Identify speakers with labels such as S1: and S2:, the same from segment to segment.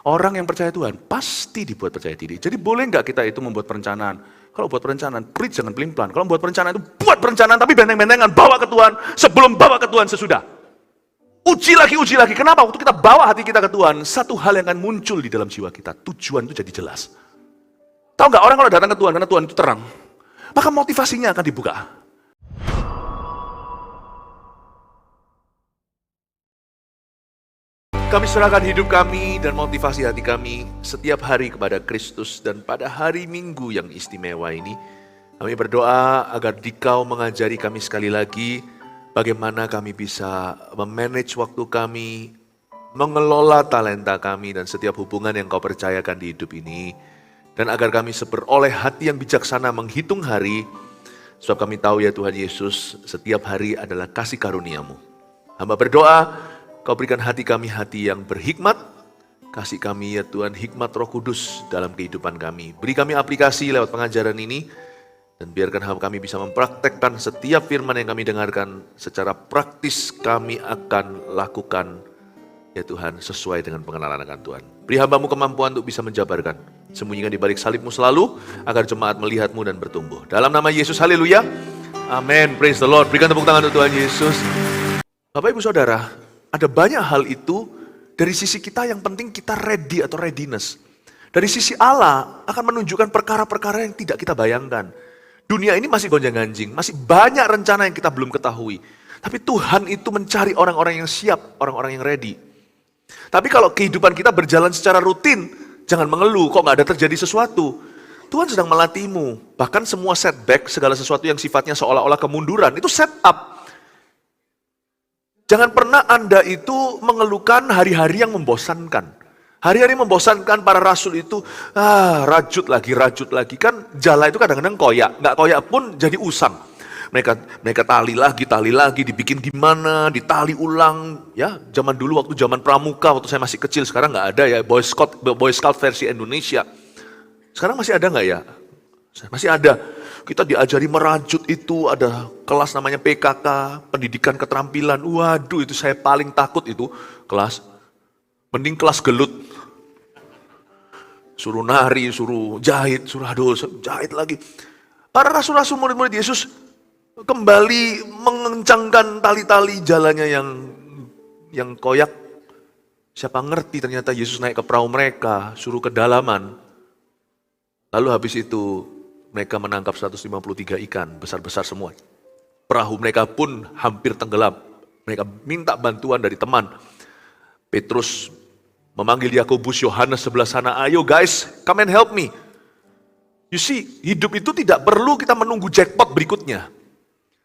S1: Orang yang percaya Tuhan pasti dibuat percaya diri. Jadi boleh nggak kita itu membuat perencanaan? Kalau buat perencanaan, please jangan pelin-pelan. Kalau membuat perencanaan itu buat perencanaan tapi benteng-bentengan, bawa ke Tuhan sebelum bawa ke Tuhan sesudah. Uji lagi. Kenapa? Waktu kita bawa hati kita ke Tuhan, satu hal yang akan muncul di dalam jiwa kita. Tujuan itu jadi jelas. Tahu nggak, orang kalau datang ke Tuhan, karena Tuhan itu terang, maka motivasinya akan dibuka. Kami serahkan hidup kami dan motivasi hati kami setiap hari kepada Kristus, dan pada hari Minggu yang istimewa ini, kami berdoa agar Dikau mengajari kami sekali lagi bagaimana kami bisa memanage waktu kami, mengelola talenta kami dan setiap hubungan yang Kau percayakan di hidup ini, dan agar kami beroleh hati yang bijaksana menghitung hari, sebab kami tahu ya Tuhan Yesus, setiap hari adalah kasih karunia-Mu. Hamba berdoa, Kau berikan hati kami hati yang berhikmat, kasih kami ya Tuhan hikmat Roh Kudus dalam kehidupan kami. Beri kami aplikasi lewat pengajaran ini, dan biarkan kami bisa mempraktekkan setiap firman yang kami dengarkan secara praktis kami akan lakukan ya Tuhan sesuai dengan pengenalan akan Tuhan. Beri hamba-Mu kemampuan untuk bisa menjabarkan, sembunyikan di balik salib-Mu selalu, agar jemaat melihat-Mu dan bertumbuh. Dalam nama Yesus, haleluya, amin, praise the Lord. Berikan tepuk tangan untuk Tuhan Yesus. Bapak Ibu Saudara, ada banyak hal itu dari sisi kita yang penting kita ready atau readiness. Dari sisi Allah akan menunjukkan perkara-perkara yang tidak kita bayangkan. Dunia ini masih gonjang-ganjing, masih banyak rencana yang kita belum ketahui. Tapi Tuhan itu mencari orang-orang yang siap, orang-orang yang ready. Tapi kalau kehidupan kita berjalan secara rutin, jangan mengeluh, kok gak ada terjadi sesuatu. Tuhan sedang melatihmu. Bahkan semua setback, segala sesuatu yang sifatnya seolah-olah kemunduran, itu set up. Jangan pernah Anda itu mengeluhkan hari-hari yang membosankan. Hari-hari membosankan para rasul itu, rajut lagi. Kan jala itu kadang-kadang koyak, nggak koyak pun jadi usang. Mereka tali lagi, dibikin gimana, ditali ulang. Ya, zaman dulu waktu zaman pramuka, waktu saya masih kecil, sekarang nggak ada ya, Boy Scout versi Indonesia. Sekarang masih ada nggak ya? Masih ada. Kita diajari merajut itu, ada kelas namanya PKK, pendidikan keterampilan. Waduh, itu saya paling takut itu kelas. Mending kelas gelut. Suruh nari, suruh jahit, jahit lagi. Para rasul-rasul murid-murid Yesus kembali mengencangkan tali-tali jalannya yang koyak. Siapa ngerti ternyata Yesus naik ke perahu mereka, suruh kedalaman. Lalu habis itu mereka menangkap 153 ikan, besar-besar semua. Perahu mereka pun hampir tenggelam. Mereka minta bantuan dari teman. Petrus memanggil Yakobus, Yohanes sebelah sana, ayo guys, come and help me. You see, hidup itu tidak perlu kita menunggu jackpot berikutnya.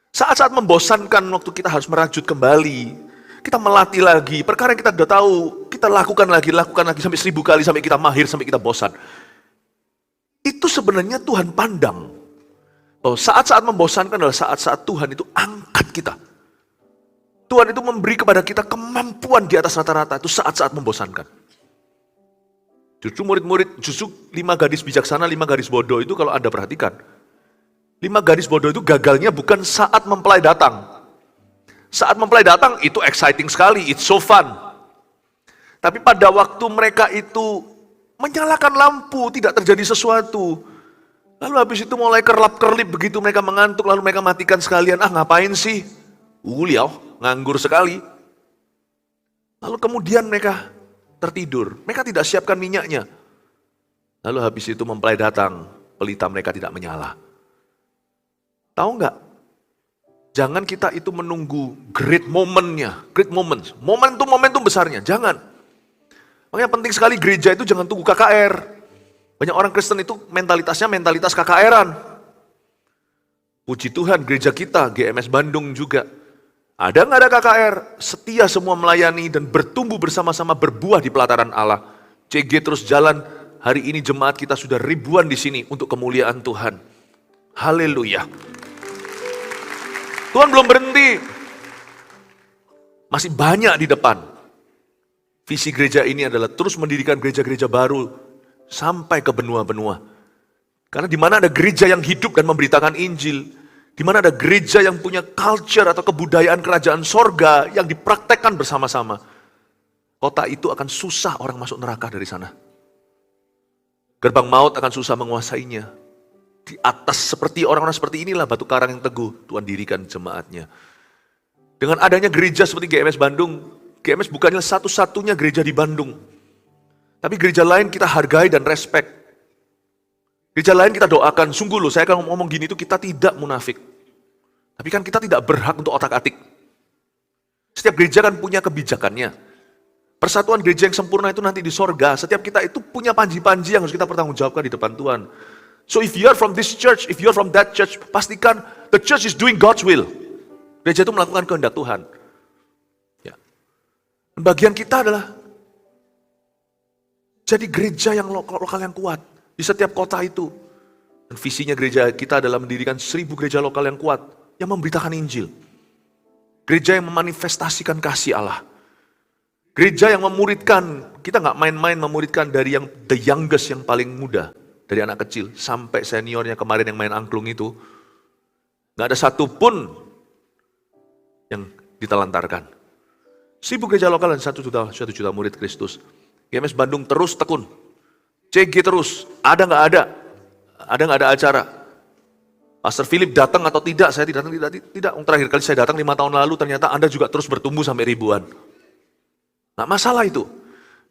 S1: Saat-saat membosankan, waktu kita harus merajut kembali. Kita melatih lagi, perkara yang kita sudah tahu, kita lakukan lagi sampai 1000 kali, sampai kita mahir, sampai kita bosan. Itu sebenarnya Tuhan pandang. Bahwa saat-saat membosankan adalah saat-saat Tuhan itu angkat kita. Tuhan itu memberi kepada kita kemampuan di atas rata-rata, itu saat-saat membosankan. Justru murid-murid, justru 5 gadis bijaksana, 5 gadis bodoh itu kalau Anda perhatikan. 5 gadis bodoh itu gagalnya bukan saat mempelai datang. Saat mempelai datang itu exciting sekali, it's so fun. Tapi pada waktu mereka itu menyalakan lampu, tidak terjadi sesuatu. Lalu habis itu mulai kerlap-kerlip begitu, mereka mengantuk, lalu mereka matikan sekalian. Ngapain sih? Liau, nganggur sekali. Lalu kemudian mereka tertidur. Mereka tidak siapkan minyaknya. Lalu habis itu mempelai datang, pelita mereka tidak menyala. Tahu nggak? Jangan kita itu menunggu great moment-nya, great moments. Momentum besarnya, jangan. Makanya penting sekali gereja itu jangan tunggu KKR. Banyak orang Kristen itu mentalitasnya mentalitas KKR-an. Puji Tuhan gereja kita, GMS Bandung juga. Ada nggak ada KKR? Setia semua melayani dan bertumbuh bersama-sama berbuah di pelataran Allah. CG terus jalan. Hari ini jemaat kita sudah ribuan di sini untuk kemuliaan Tuhan. Haleluya. Tuhan belum berhenti. Masih banyak di depan. Visi gereja ini adalah terus mendirikan gereja-gereja baru sampai ke benua-benua. Karena di mana ada gereja yang hidup dan memberitakan Injil, di mana ada gereja yang punya culture atau kebudayaan kerajaan sorga yang dipraktekkan bersama-sama. kota itu akan susah orang masuk neraka dari sana. Gerbang maut akan susah menguasainya. Di atas seperti orang-orang seperti inilah batu karang yang teguh Tuhan dirikan jemaatnya. Dengan adanya gereja seperti GMS Bandung, GMS bukannya satu-satunya gereja di Bandung. Tapi gereja lain kita hargai dan respect. Gereja lain kita doakan, sungguh loh saya kalau ngomong gini itu kita tidak munafik. Tapi kan kita tidak berhak untuk otak-atik. Setiap gereja kan punya kebijakannya. Persatuan gereja yang sempurna itu nanti di sorga. Setiap kita itu punya panji-panji yang harus kita pertanggungjawabkan di depan Tuhan. So if you are from this church, if you are from that church, pastikan the church is doing God's will. Gereja itu melakukan kehendak Tuhan. Ya. Dan bagian kita adalah jadi gereja yang lokal yang kuat di setiap kota itu. Dan visinya gereja kita adalah mendirikan 1000 gereja lokal yang kuat yang memberitakan Injil. Gereja yang memanifestasikan kasih Allah. Gereja yang memuridkan, kita nggak main-main memuridkan dari yang the youngest yang paling muda, dari anak kecil sampai seniornya kemarin yang main angklung itu, nggak ada satupun yang ditelantarkan. 1000 gereja lokal dan 1 juta murid Kristus. GMS Bandung terus tekun, CG terus, ada nggak ada acara. Pastor Philip datang atau tidak, saya tidak. Terakhir kali saya datang 5 tahun lalu, ternyata Anda juga terus bertumbuh sampai ribuan. Nggak masalah itu.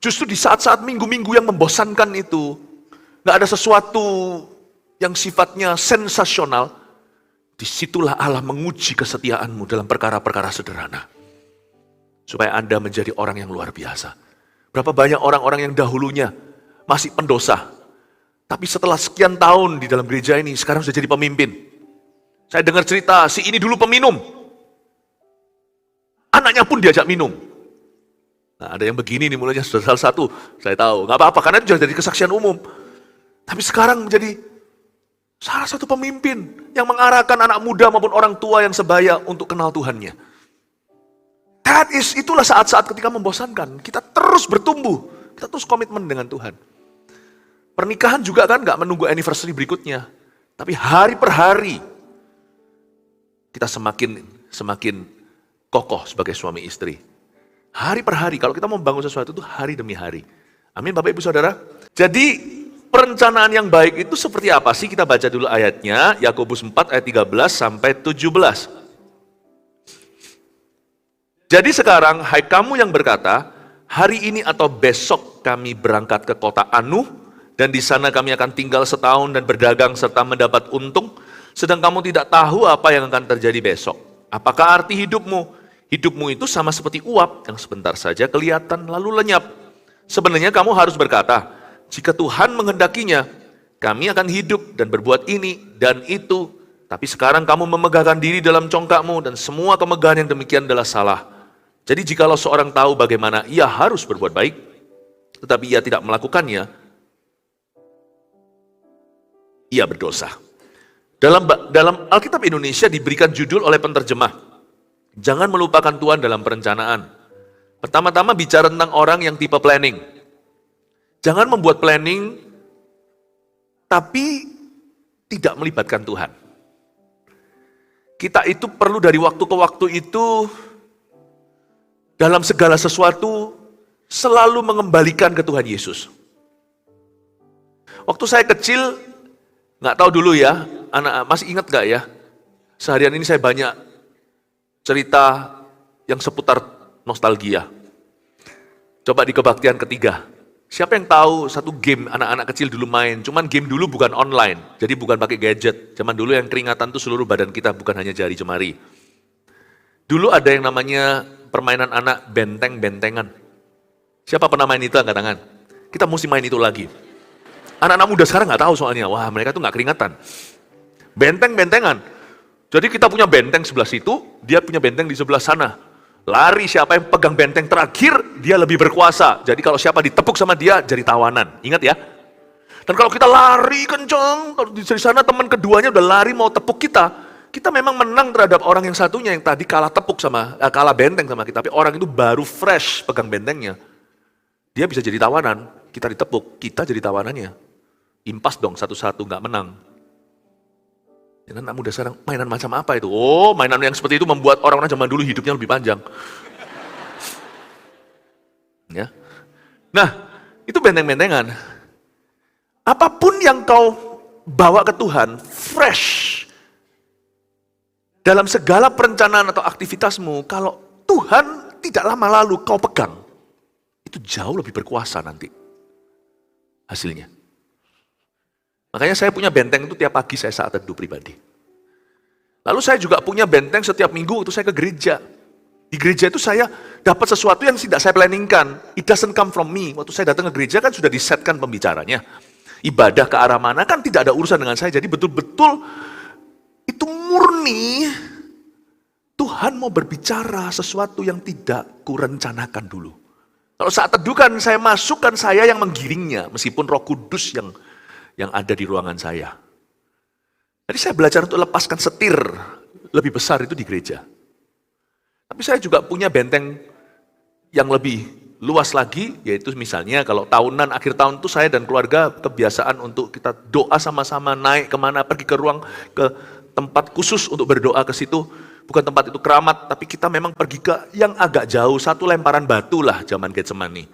S1: Justru di saat-saat minggu-minggu yang membosankan itu, nggak ada sesuatu yang sifatnya sensasional, disitulah Allah menguji kesetiaanmu dalam perkara-perkara sederhana. Supaya Anda menjadi orang yang luar biasa. Berapa banyak orang-orang yang dahulunya masih pendosa, tapi setelah sekian tahun di dalam gereja ini, sekarang sudah jadi pemimpin. Saya dengar cerita, si ini dulu peminum. Anaknya pun diajak minum. Nah, ada yang begini nih mulanya sudah salah satu, saya tahu, nggak apa-apa karena itu sudah jadi kesaksian umum. Tapi sekarang menjadi salah satu pemimpin yang mengarahkan anak muda maupun orang tua yang sebaya untuk kenal Tuhannya. Itulah saat-saat ketika membosankan, kita terus bertumbuh, kita terus komitmen dengan Tuhan. Pernikahan juga kan nggak menunggu anniversary berikutnya, tapi hari per hari kita semakin kokoh sebagai suami istri. Hari per hari, kalau kita mau membangun sesuatu itu hari demi hari. Amin Bapak Ibu Saudara. Jadi perencanaan yang baik itu seperti apa sih? Kita baca dulu ayatnya, Yakobus 4 ayat 13 sampai 17. Jadi sekarang, hai kamu yang berkata, hari ini atau besok kami berangkat ke kota Anu, dan di sana kami akan tinggal setahun dan berdagang serta mendapat untung, sedang kamu tidak tahu apa yang akan terjadi besok. Apakah arti hidupmu? Hidupmu itu sama seperti uap yang sebentar saja kelihatan lalu lenyap. Sebenarnya kamu harus berkata, jika Tuhan menghendakinya, kami akan hidup dan berbuat ini dan itu. Tapi sekarang kamu memegahkan diri dalam congkakmu dan semua kemegahan yang demikian adalah salah. Jadi jikalau seorang tahu bagaimana ia harus berbuat baik, tetapi ia tidak melakukannya, ia berdosa. Dalam Alkitab Indonesia diberikan judul oleh penterjemah, jangan melupakan Tuhan dalam perencanaan. Pertama-tama bicara tentang orang yang tipe planning. Jangan membuat planning, tapi tidak melibatkan Tuhan. Kita itu perlu dari waktu ke waktu itu, dalam segala sesuatu, selalu mengembalikan ke Tuhan Yesus. Waktu saya kecil, nggak tahu dulu ya, anak masih ingat nggak ya? Seharian ini saya banyak cerita yang seputar nostalgia. Coba di kebaktian ketiga. Siapa yang tahu satu game anak-anak kecil dulu main? Cuman game dulu bukan online, jadi bukan pakai gadget. Zaman dulu yang keringatan tuh seluruh badan kita, bukan hanya jari jemari. Dulu ada yang namanya permainan anak benteng-bentengan. Siapa pernah main itu angkat tangan? Kita mesti main itu lagi. Anak-anak muda sekarang nggak tahu soalnya. Wah, mereka tuh nggak keringatan. Benteng-bentengan. Jadi kita punya benteng sebelah situ, dia punya benteng di sebelah sana. Lari siapa yang pegang benteng terakhir, dia lebih berkuasa. Jadi kalau siapa ditepuk sama dia, jadi tawanan. Ingat ya? Dan kalau kita lari kenceng, kalau di sana teman keduanya udah lari mau tepuk kita memang menang terhadap orang yang satunya yang tadi kalah kalah benteng sama kita. Tapi orang itu baru fresh pegang bentengnya. Dia bisa jadi tawanan, kita ditepuk, kita jadi tawanannya. Impas dong satu-satu, nggak menang. Ya anak muda sekarang, mainan macam apa itu? Oh, mainan yang seperti itu membuat orang-orang zaman dulu hidupnya lebih panjang. Ya. Nah, itu benteng-bentengan. Apapun yang kau bawa ke Tuhan, fresh, dalam segala perencanaan atau aktivitasmu, kalau Tuhan tidak lama lalu kau pegang, itu jauh lebih berkuasa nanti hasilnya. Makanya saya punya benteng itu tiap pagi saya saat teduh pribadi. Lalu saya juga punya benteng setiap minggu itu saya ke gereja. Di gereja itu saya dapat sesuatu yang tidak saya planningkan. It doesn't come from me. Waktu saya datang ke gereja kan sudah disetkan pembicaranya. Ibadah ke arah mana kan tidak ada urusan dengan saya. Jadi betul-betul itu murni Tuhan mau berbicara sesuatu yang tidak kurencanakan dulu. Kalau saat teduh kan saya masukkan saya yang menggiringnya. Meskipun Roh Kudus yang ada di ruangan saya. Jadi saya belajar untuk lepaskan setir lebih besar itu di gereja. Tapi saya juga punya benteng yang lebih luas lagi, yaitu misalnya kalau tahunan, akhir tahun itu saya dan keluarga kebiasaan untuk kita doa sama-sama, naik kemana, pergi ke ke tempat khusus untuk berdoa ke situ. Bukan tempat itu keramat, tapi kita memang pergi ke yang agak jauh, satu lemparan batu lah zaman Getsemani.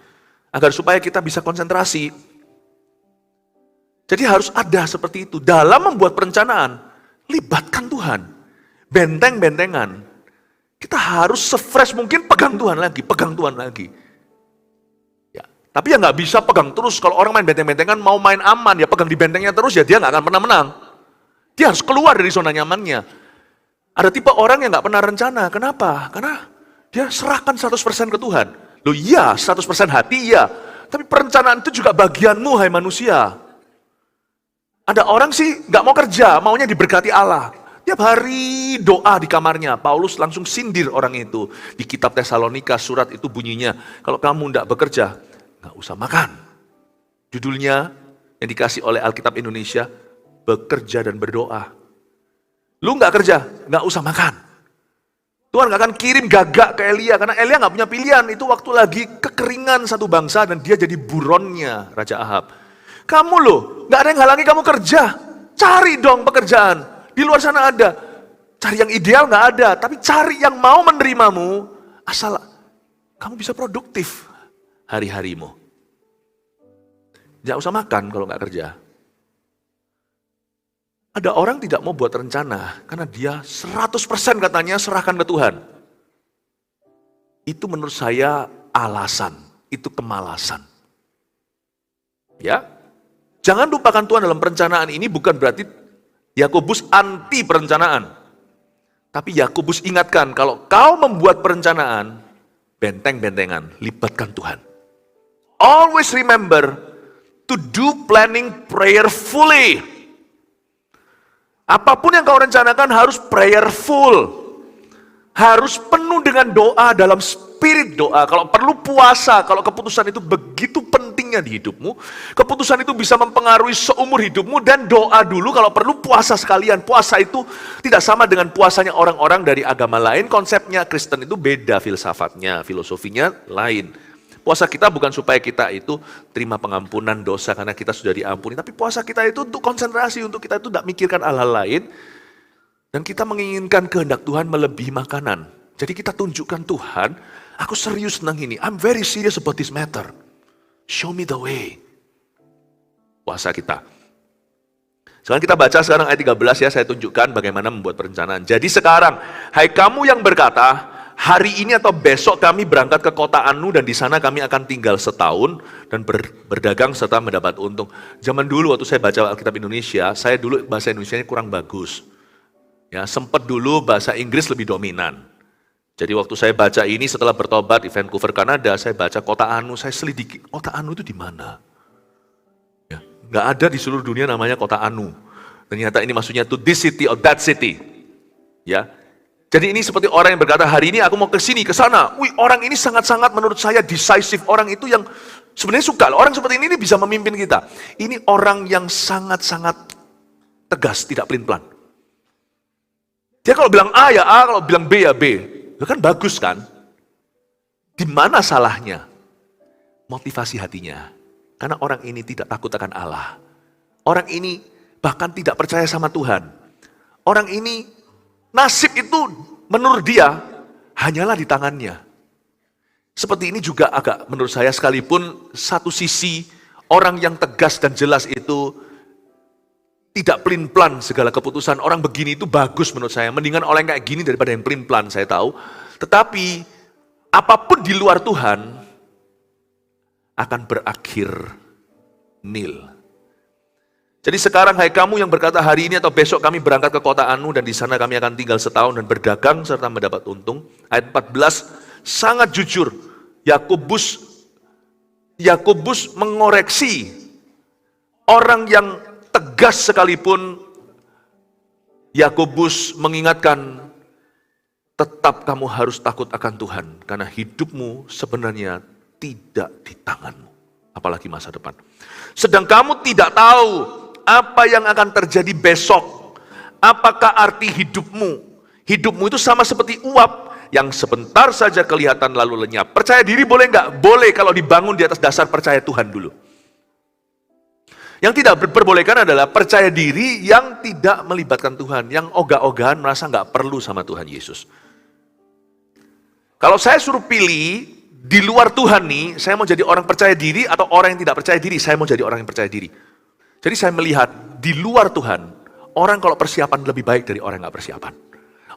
S1: Agar supaya kita bisa konsentrasi. Jadi harus ada seperti itu. Dalam membuat perencanaan, libatkan Tuhan. Benteng-bentengan. Kita harus se-fresh mungkin pegang Tuhan lagi, pegang Tuhan lagi. Ya, tapi ya nggak bisa pegang terus. Kalau orang main benteng-bentengan mau main aman, ya pegang di bentengnya terus, ya dia nggak akan pernah menang. Dia harus keluar dari zona nyamannya. Ada tipe orang yang nggak pernah rencana. Kenapa? Karena dia serahkan 100% ke Tuhan. Loh iya, 100% hati iya. Tapi perencanaan itu juga bagianmu, hai manusia. Ada orang sih nggak mau kerja, maunya diberkati Allah. Tiap hari doa di kamarnya. Paulus langsung sindir orang itu. Di kitab Tesalonika surat itu bunyinya, kalau kamu nggak bekerja, nggak usah makan. Judulnya yang dikasih oleh Alkitab Indonesia, bekerja dan berdoa. Lu nggak kerja, nggak usah makan. Tuhan nggak akan kirim gagak ke Elia, karena Elia nggak punya pilihan. Itu waktu lagi kekeringan satu bangsa dan dia jadi buronnya Raja Ahab. Kamu loh, nggak ada yang halangi kamu kerja. Cari dong pekerjaan. Di luar sana ada. Cari yang ideal nggak ada, tapi cari yang mau menerimamu. Asal kamu bisa produktif hari-harimu. Nggak usah makan kalau nggak kerja. Ada orang tidak mau buat rencana, karena dia 100% katanya serahkan ke Tuhan. Itu menurut saya alasan, itu kemalasan. Ya, jangan lupakan Tuhan dalam perencanaan ini bukan berarti Yakobus anti perencanaan. Tapi Yakobus ingatkan, kalau kau membuat perencanaan, benteng-bentengan, libatkan Tuhan. Always remember to do planning prayerfully. Apapun yang kau rencanakan harus prayerful. Harus penuh dengan doa, dalam spirit doa. Kalau perlu puasa, kalau keputusan itu begitu pentingnya di hidupmu, keputusan itu bisa mempengaruhi seumur hidupmu, dan doa dulu, kalau perlu puasa sekalian. Puasa itu tidak sama dengan puasanya orang-orang dari agama lain. Konsepnya Kristen itu beda, filsafatnya, filosofinya lain. Puasa kita bukan supaya kita itu terima pengampunan dosa karena kita sudah diampuni. Tapi puasa kita itu untuk konsentrasi, untuk kita itu tidak mikirkan hal-hal lain. Dan kita menginginkan kehendak Tuhan melebihi makanan. Jadi kita tunjukkan Tuhan, aku serius tentang ini. I'm very serious about this matter. Show me the way. Puasa kita. Sekarang kita baca sekarang ayat 13 ya, saya tunjukkan bagaimana membuat perencanaan. Jadi sekarang, hai kamu yang berkata, hari ini atau besok kami berangkat ke kota Anu dan di sana kami akan tinggal setahun dan berdagang serta mendapat untung. Zaman dulu waktu saya baca Alkitab Indonesia, saya dulu bahasa Indonesianya kurang bagus. Ya, sempat dulu bahasa Inggris lebih dominan. Jadi waktu saya baca ini setelah bertobat di Vancouver, Kanada, saya baca kota Anu, saya selidiki, kota Anu itu di mana? Ya, nggak ada di seluruh dunia namanya kota Anu. Ternyata ini maksudnya to this city or that city. Ya. Jadi ini seperti orang yang berkata, hari ini aku mau ke sini, ke sana. Wih, orang ini sangat-sangat menurut saya decisive. Orang itu yang sebenarnya suka. Orang seperti ini bisa memimpin kita. Ini orang yang sangat-sangat tegas, tidak pelin-pelan. Dia kalau bilang A ya A, kalau bilang B ya B. Itu kan bagus kan? Di mana salahnya? Motivasi hatinya. Karena orang ini tidak takut akan Allah. Orang ini bahkan tidak percaya sama Tuhan. Orang ini nasib itu menurut dia hanyalah di tangannya. Seperti ini juga agak menurut saya, sekalipun satu sisi orang yang tegas dan jelas itu tidak pelin-pelan segala keputusan. Orang begini itu bagus menurut saya. Mendingan orang kayak gini daripada yang pelin-pelan, saya tahu. Tetapi apapun di luar Tuhan akan berakhir nil. Jadi sekarang hai kamu yang berkata hari ini atau besok kami berangkat ke kota Anu dan di sana kami akan tinggal setahun dan berdagang serta mendapat untung. Ayat 14 sangat jujur. Yakobus mengoreksi orang yang tegas sekalipun. Yakobus mengingatkan, tetap kamu harus takut akan Tuhan karena hidupmu sebenarnya tidak di tanganmu, apalagi masa depan. Sedang kamu tidak tahu apa yang akan terjadi besok. Apakah arti hidupmu? Hidupmu itu sama seperti uap yang sebentar saja kelihatan lalu lenyap. Percaya diri boleh nggak? Boleh kalau dibangun di atas dasar percaya Tuhan dulu. Yang tidak diperbolehkan adalah percaya diri yang tidak melibatkan Tuhan, yang ogah-ogahan merasa nggak perlu sama Tuhan Yesus. Kalau saya suruh pilih di luar Tuhan nih, saya mau jadi orang percaya diri atau orang yang tidak percaya diri, saya mau jadi orang yang percaya diri. Jadi saya melihat di luar Tuhan, orang kalau persiapan lebih baik dari orang yang nggak persiapan.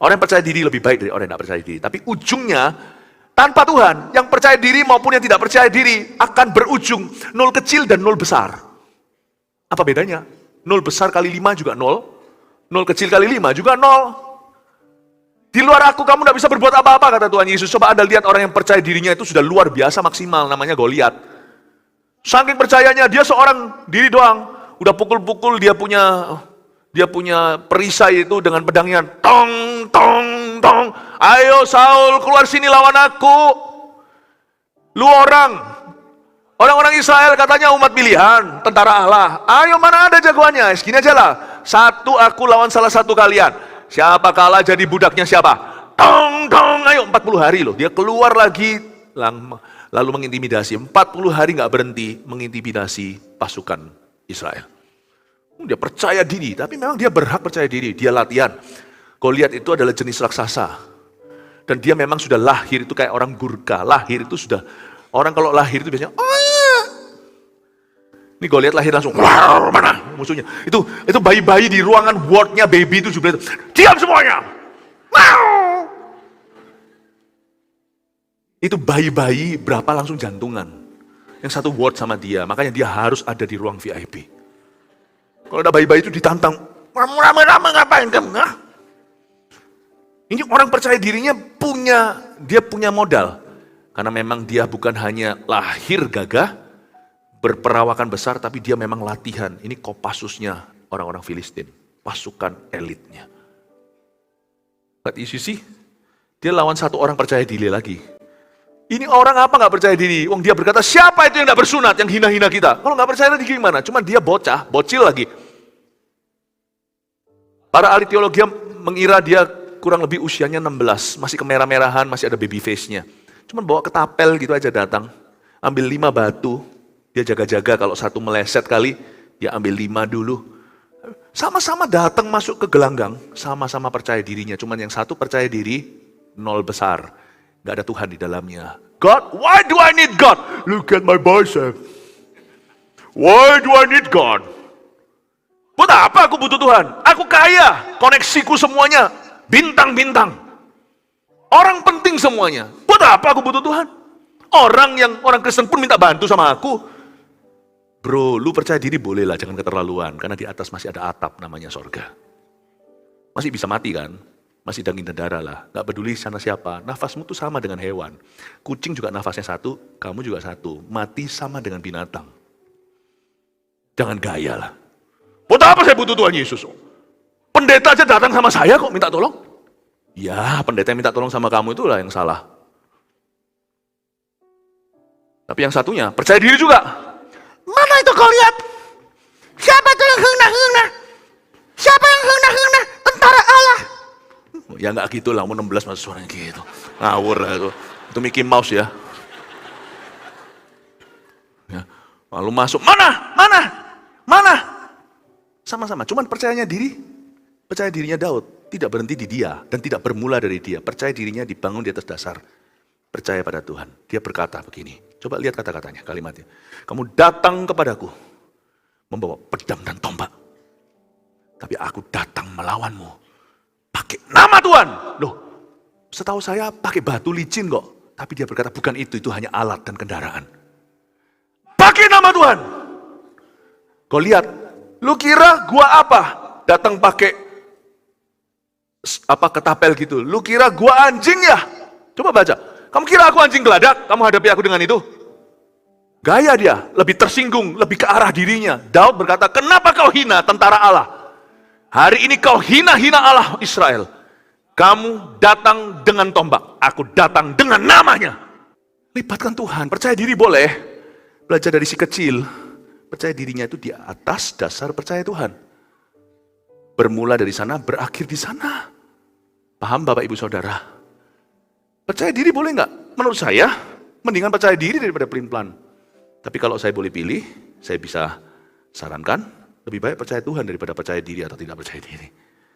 S1: Orang yang percaya diri lebih baik dari orang yang tidak percaya diri. Tapi ujungnya, tanpa Tuhan, yang percaya diri maupun yang tidak percaya diri akan berujung 0 kecil dan 0 besar. Apa bedanya? 0 besar kali 5 juga 0. 0 kecil kali 5 juga 0. Di luar aku kamu tidak bisa berbuat apa-apa, kata Tuhan Yesus. Coba Anda lihat orang yang percaya dirinya itu sudah luar biasa maksimal, namanya Goliat. Saking percayanya, dia seorang diri doang. Udah pukul-pukul, dia punya perisai itu dengan pedangnya. Tong, tong, tong. Ayo Saul, keluar sini lawan aku. Lu orang-orang Israel katanya umat pilihan, tentara Allah. Ayo mana ada jagoannya? Segini aja lah. Satu aku lawan salah satu kalian. Siapa kalah jadi budaknya siapa? Tong, tong. Ayo 40 hari loh. Dia keluar lagi lalu mengintimidasi. 40 hari nggak berhenti mengintimidasi pasukan Israel. Dia percaya diri, tapi memang dia berhak percaya diri. Dia latihan. Goliat itu adalah jenis raksasa. Dan dia memang sudah lahir itu kayak orang Gurkha. Lahir itu sudah, orang kalau lahir itu biasanya, ini Goliat lahir langsung, wow, mana musuhnya. Itu bayi-bayi di ruangan wardnya baby itu juga, diam semuanya. Wow. Itu bayi-bayi berapa langsung jantungan. Yang satu ward sama dia, makanya dia harus ada di ruang VIP. Kalau ada bayi-bayi itu ditantang, rame-rame ngapain kamu? Ini orang percaya dirinya dia punya modal. Karena memang dia bukan hanya lahir gagah, berperawakan besar, tapi dia memang latihan. Ini Kopassusnya orang-orang Filistin, pasukan elitnya. Lihat sih, dia lawan satu orang percaya diri lagi. Ini orang apa nggak percaya diri? Dia berkata, siapa itu yang nggak bersunat, yang hina-hina kita? Kalau nggak percaya lagi gimana? Cuman dia bocil lagi. Para ahli teologi mengira dia kurang lebih usianya 16, masih kemerah-merahan, masih ada baby face-nya. Cuman bawa ketapel gitu aja datang, ambil 5 batu, dia jaga-jaga kalau satu meleset kali, dia ambil 5 dulu. Sama-sama datang masuk ke gelanggang, sama-sama percaya dirinya. Cuman yang satu percaya diri, 0 besar. Gak ada Tuhan di dalamnya. God, why do I need God? Look at my bicep. Why do I need God? Buat apa aku butuh Tuhan? Aku kaya, koneksiku semuanya, bintang-bintang. Orang penting semuanya. Buat apa aku butuh Tuhan? Orang Kristen pun minta bantu sama aku. Bro, lu percaya diri boleh lah, jangan keterlaluan. Karena di atas masih ada atap namanya sorga. Masih bisa mati kan? Masih daging dan darah lah, gak peduli sana siapa. Nafasmu tuh sama dengan hewan. Kucing juga nafasnya satu, kamu juga satu. Mati sama dengan binatang. Jangan gaya lah. Buat apa saya butuh Tuhan Yesus? Pendeta aja datang sama saya kok minta tolong. Ya, pendeta yang minta tolong sama kamu itulah yang salah. Tapi yang satunya, percaya diri juga. Mana itu kau lihat? Siapa itu yang hendak-hendak? Siapa yang hendak-hendak? Tentara Allah. Ya enggak gitu lah, umur 16 masih suaranya gitu. Ngawur lah itu. Itu Mickey Mouse ya. Lalu masuk, mana? Sama-sama, cuman percaya dirinya Daud. Tidak berhenti di dia dan tidak bermula dari dia. Percaya dirinya dibangun di atas dasar percaya pada Tuhan. Dia berkata begini, coba lihat kata-katanya, kalimatnya. Kamu datang kepadaku, membawa pedang dan tombak. Tapi aku datang melawanmu, pakai nama Tuhan. Loh, setahu saya pakai batu licin kok. Tapi dia berkata bukan itu hanya alat dan kendaraan. Pakai nama Tuhan. Kau lihat, lu kira gua apa? Datang pakai ketapel gitu. Lu kira gua anjing ya? Coba baca. Kamu kira aku anjing geladak? Kamu hadapi aku dengan itu? Gaya dia, lebih tersinggung, lebih ke arah dirinya. Daud berkata, kenapa kau hina tentara Allah? Hari ini kau hina-hina Allah Israel. Kamu datang dengan tombak, aku datang dengan namanya. Libatkan Tuhan, percaya diri boleh. Belajar dari si kecil, percaya dirinya itu di atas dasar percaya Tuhan. Bermula dari sana, berakhir di sana. Paham Bapak Ibu Saudara? Percaya diri boleh nggak? Menurut saya, mendingan percaya diri daripada pelin-pelan. Tapi kalau saya boleh pilih, saya bisa sarankan, lebih baik percaya Tuhan daripada percaya diri atau tidak percaya diri.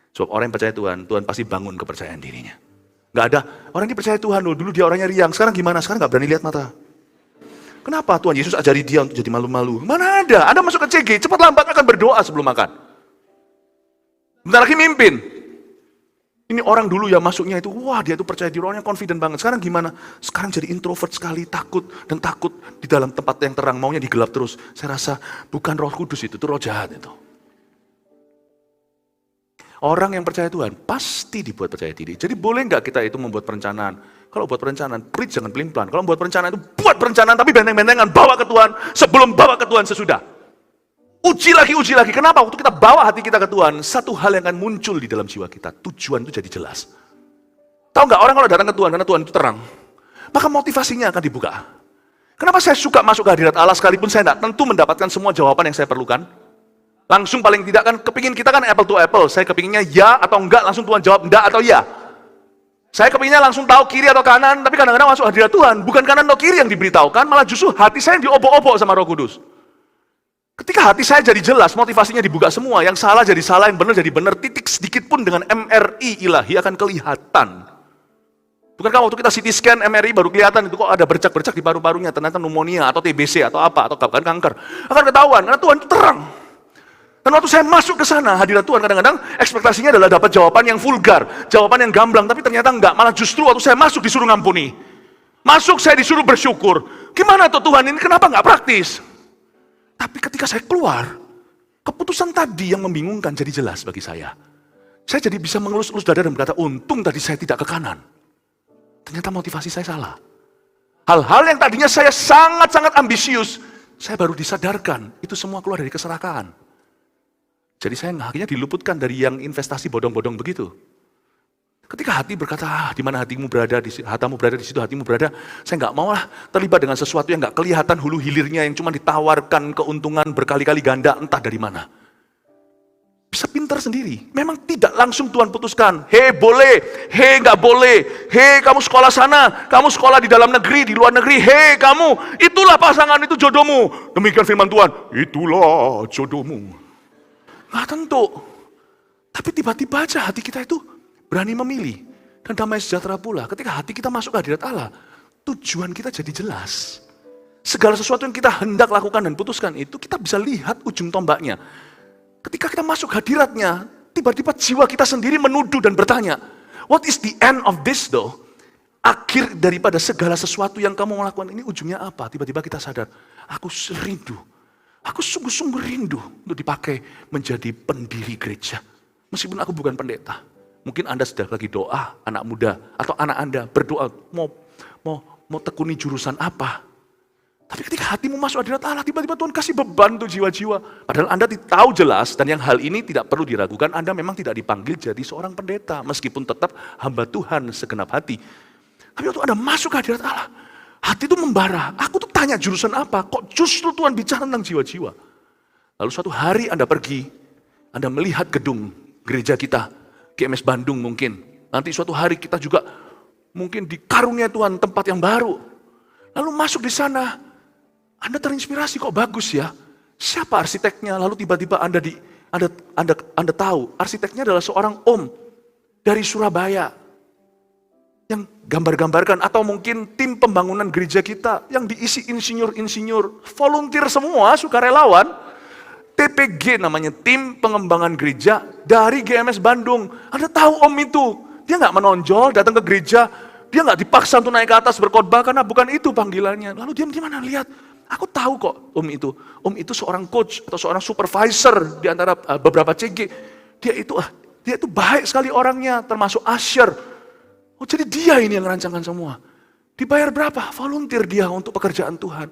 S1: Sebab orang yang percaya Tuhan, Tuhan pasti bangun kepercayaan dirinya. Nggak ada, orang ini percaya Tuhan loh, dulu dia orangnya riang, sekarang gimana? Sekarang nggak berani lihat mata. Kenapa Tuhan Yesus ajari dia untuk jadi malu-malu? Mana ada, Anda masuk ke CG, cepat lambat akan berdoa sebelum makan. Bentar lagi mimpin. Ini orang dulu ya masuknya itu, wah dia itu percaya diri, orangnya confident banget. Sekarang gimana? Sekarang jadi introvert sekali, takut di dalam tempat yang terang, maunya digelap terus. Saya rasa bukan Roh Kudus itu roh jahat itu. Orang yang percaya Tuhan pasti dibuat percaya diri. Jadi boleh nggak kita itu membuat perencanaan? Kalau buat perencanaan, please jangan pelin-pelan. Kalau buat perencanaan itu buat perencanaan tapi benteng-bentengan, bawa ke Tuhan sebelum bawa ke Tuhan sesudah. Uji lagi. Kenapa? Waktu kita bawa hati kita ke Tuhan, satu hal yang akan muncul di dalam jiwa kita. Tujuan itu jadi jelas. Tahu nggak orang kalau datang ke Tuhan, karena Tuhan itu terang, maka motivasinya akan dibuka. Kenapa saya suka masuk ke hadirat Allah sekalipun saya tidak tentu mendapatkan semua jawaban yang saya perlukan? Langsung paling tidak kan, kepingin kita kan apple to apple. Saya kepinginnya ya atau enggak, langsung Tuhan jawab enggak atau ya. Saya kepinginnya langsung tahu kiri atau kanan, tapi kadang-kadang masuk hadirat Tuhan, bukan kanan atau kiri yang diberitahukan, malah justru hati saya yang diobok-obok sama Roh Kudus. Ketika hati saya jadi jelas, motivasinya dibuka semua, yang salah jadi salah, yang benar jadi benar, titik sedikit pun dengan MRI ilahi akan kelihatan. Bukankah waktu kita CT scan MRI baru kelihatan itu kok ada bercak-bercak di paru-parunya, ternyata pneumonia atau TBC atau apa, atau bahkan kanker. Akan ketahuan, karena Tuhan itu terang. Dan waktu saya masuk ke sana, hadirat Tuhan kadang-kadang ekspektasinya adalah dapat jawaban yang vulgar, jawaban yang gamblang, tapi ternyata enggak. Malah justru waktu saya masuk disuruh ngampuni. Masuk saya disuruh bersyukur. Gimana tuh Tuhan ini, kenapa enggak praktis? Tapi ketika saya keluar, keputusan tadi yang membingungkan jadi jelas bagi saya. Saya jadi bisa mengelus-elus dada dan berkata, untung tadi saya tidak ke kanan. Ternyata motivasi saya salah. Hal-hal yang tadinya saya sangat-sangat ambisius, saya baru disadarkan, itu semua keluar dari keserakahan. Jadi saya akhirnya diluputkan dari yang investasi bodong-bodong begitu. Ketika hati berkata, di mana hatimu berada, hatamu berada, di situ hatimu berada, saya nggak mau lah terlibat dengan sesuatu yang nggak kelihatan hulu hilirnya, yang cuma ditawarkan keuntungan berkali-kali ganda, entah dari mana. Bisa pintar sendiri. Memang tidak langsung Tuhan putuskan, hei boleh, hei nggak boleh, hei kamu sekolah sana, kamu sekolah di dalam negeri, di luar negeri, hei kamu, itulah pasangan, itu jodohmu. Demikian firman Tuhan, itulah jodohmu. Nggak tentu. Tapi tiba-tiba aja hati kita itu berani memilih. Dan damai sejahtera pula. Ketika hati kita masuk ke hadirat Allah, tujuan kita jadi jelas. Segala sesuatu yang kita hendak lakukan dan putuskan itu, kita bisa lihat ujung tombaknya. Ketika kita masuk hadiratnya, tiba-tiba jiwa kita sendiri menuduh dan bertanya, what is the end of this though? Akhir daripada segala sesuatu yang kamu melakukan ini ujungnya apa? Tiba-tiba kita sadar, aku rindu. Aku sungguh-sungguh rindu untuk dipakai menjadi pendiri gereja. Meskipun aku bukan pendeta. Mungkin Anda sedang lagi doa, anak muda, atau anak Anda berdoa, mau tekuni jurusan apa. Tapi ketika hatimu masuk hadirat Allah, tiba-tiba Tuhan kasih beban untuk jiwa-jiwa. Padahal Anda tahu jelas, dan yang hal ini tidak perlu diragukan, Anda memang tidak dipanggil jadi seorang pendeta. Meskipun tetap hamba Tuhan segenap hati. Tapi waktu Anda masuk ke hadirat Allah, hati itu membara. Aku tuh tanya jurusan apa, kok justru Tuhan bicara tentang jiwa-jiwa. Lalu suatu hari Anda pergi, Anda melihat gedung gereja kita, GMS Bandung mungkin. Nanti suatu hari kita juga mungkin dikarunia Tuhan tempat yang baru. Lalu masuk di sana, Anda terinspirasi, kok bagus ya. Siapa arsiteknya? Lalu tiba-tiba Anda tahu, arsiteknya adalah seorang om dari Surabaya. yang gambar-gambarkan, atau mungkin tim pembangunan gereja kita yang diisi insinyur-insinyur, volunteer semua, sukarelawan, TPG namanya, tim pengembangan gereja dari GMS Bandung. Anda tahu om itu, dia nggak menonjol, datang ke gereja, dia nggak dipaksa untuk naik ke atas berkhotbah karena bukan itu panggilannya. Lalu dia di mana lihat, aku tahu kok om itu seorang coach atau seorang supervisor di antara beberapa CG. Dia itu baik sekali orangnya, termasuk usher. Oh, jadi dia ini yang merancangkan semua. Dibayar berapa? Volunteer dia untuk pekerjaan Tuhan.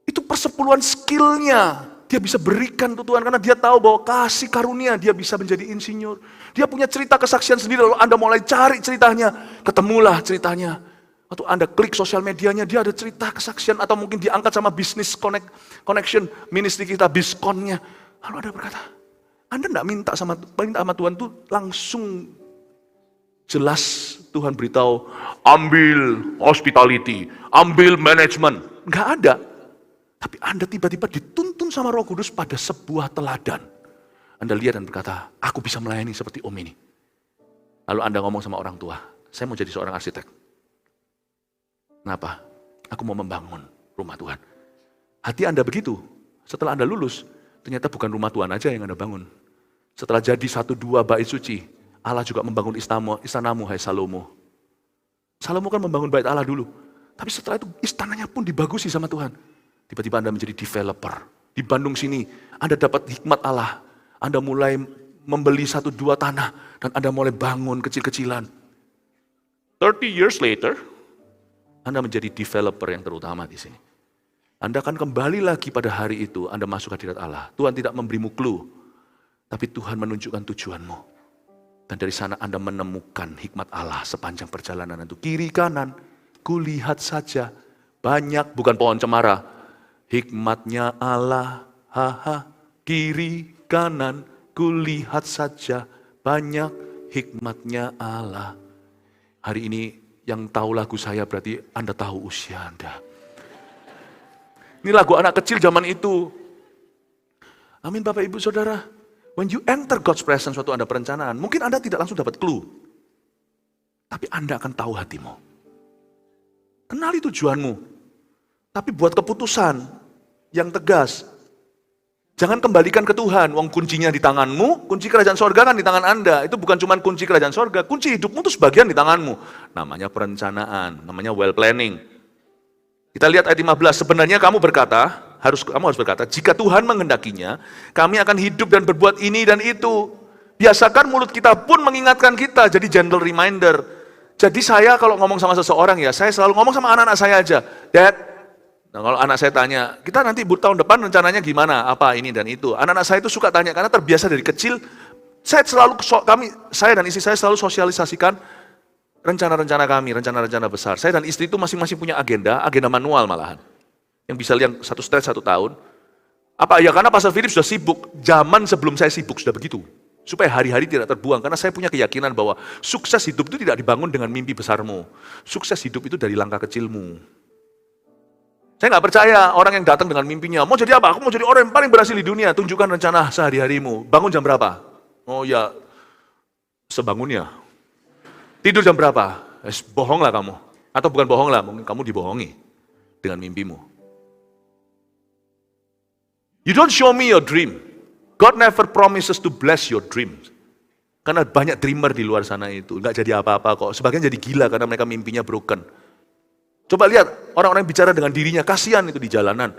S1: Itu persepuluhan skillnya. Dia bisa berikan untuk Tuhan karena dia tahu bahwa kasih karunia dia bisa menjadi insinyur. Dia punya cerita kesaksian sendiri, lalu Anda mulai cari ceritanya. Ketemulah ceritanya. Atau Anda klik sosial medianya, dia ada cerita kesaksian, atau mungkin diangkat sama bisnis connection, ministry kita, Biskonnya. Lalu Anda berkata, Anda enggak minta sama Tuhan tuh langsung jelas Tuhan beritahu, ambil hospitality, ambil manajemen. Enggak ada. Tapi Anda tiba-tiba dituntun sama Roh Kudus pada sebuah teladan. Anda lihat dan berkata, aku bisa melayani seperti om ini. Lalu Anda ngomong sama orang tua, saya mau jadi seorang arsitek. Kenapa? Aku mau membangun rumah Tuhan. Hati Anda begitu. Setelah Anda lulus, ternyata bukan rumah Tuhan aja yang Anda bangun. Setelah jadi 1-2 bait suci, Allah juga membangun istanamu, hai Salomo. Salomo kan membangun bait Allah dulu. Tapi setelah itu istananya pun dibagusi sama Tuhan. Tiba-tiba Anda menjadi developer. Di Bandung sini, Anda dapat hikmat Allah. Anda mulai membeli 1-2 tanah. Dan Anda mulai bangun kecil-kecilan. 30 years later, Anda menjadi developer yang terutama di sini. Anda akan kembali lagi pada hari itu, Anda masuk hadirat Allah. Tuhan tidak memberimu clue. Tapi Tuhan menunjukkan tujuanmu. Dan dari sana Anda menemukan hikmat Allah sepanjang perjalanan itu. Kiri kanan, kulihat saja. Banyak, bukan pohon cemara. Hikmatnya Allah, haha. Kiri kanan, kulihat saja. Banyak hikmatnya Allah. Hari ini yang tahu lagu saya berarti Anda tahu usia Anda. Ini lagu anak kecil zaman itu. Amin Bapak Ibu Saudara. When you enter God's presence waktu Anda perencanaan, mungkin Anda tidak langsung dapat clue. Tapi Anda akan tahu hatimu. Kenali tujuanmu. Tapi buat keputusan yang tegas. Jangan kembalikan ke Tuhan. Wong kuncinya di tanganmu, kunci kerajaan sorga kan di tangan Anda. Itu bukan cuma kunci kerajaan sorga, kunci hidupmu itu sebagian di tanganmu. Namanya perencanaan, namanya well planning. Kita lihat ayat 15, sebenarnya kamu harus berkata, jika Tuhan menghendakinya, kami akan hidup dan berbuat ini dan itu. Biasakan mulut kita pun mengingatkan kita, jadi gentle reminder. Jadi saya kalau ngomong sama seseorang ya, saya selalu ngomong sama anak-anak saya aja. Dad, nah kalau anak saya tanya, kita nanti tahun depan rencananya gimana, apa ini dan itu. Anak-anak saya itu suka tanya, karena terbiasa dari kecil, saya dan istri saya selalu sosialisasikan rencana-rencana kami, rencana-rencana besar. Saya dan istri itu masing-masing punya agenda manual malahan. Yang bisa lihat 1 tahun. Apa ya, karena Pastor Philip sudah sibuk, zaman sebelum saya sibuk sudah begitu. Supaya hari-hari tidak terbuang, karena saya punya keyakinan bahwa sukses hidup itu tidak dibangun dengan mimpi besarmu. Sukses hidup itu dari langkah kecilmu. Saya nggak percaya orang yang datang dengan mimpinya, mau jadi apa? Aku mau jadi orang yang paling berhasil di dunia, tunjukkan rencana sehari-harimu. Bangun jam berapa? Oh ya, sebangunnya. Tidur jam berapa? Bohonglah kamu. Atau bukan bohonglah, mungkin kamu dibohongi dengan mimpimu. You don't show me your dream. God never promises to bless your dreams. Karena banyak dreamer di luar sana itu, nggak jadi apa-apa kok. Sebagian jadi gila karena mereka mimpinya broken. Coba lihat orang-orang yang bicara dengan dirinya, kasihan itu di jalanan.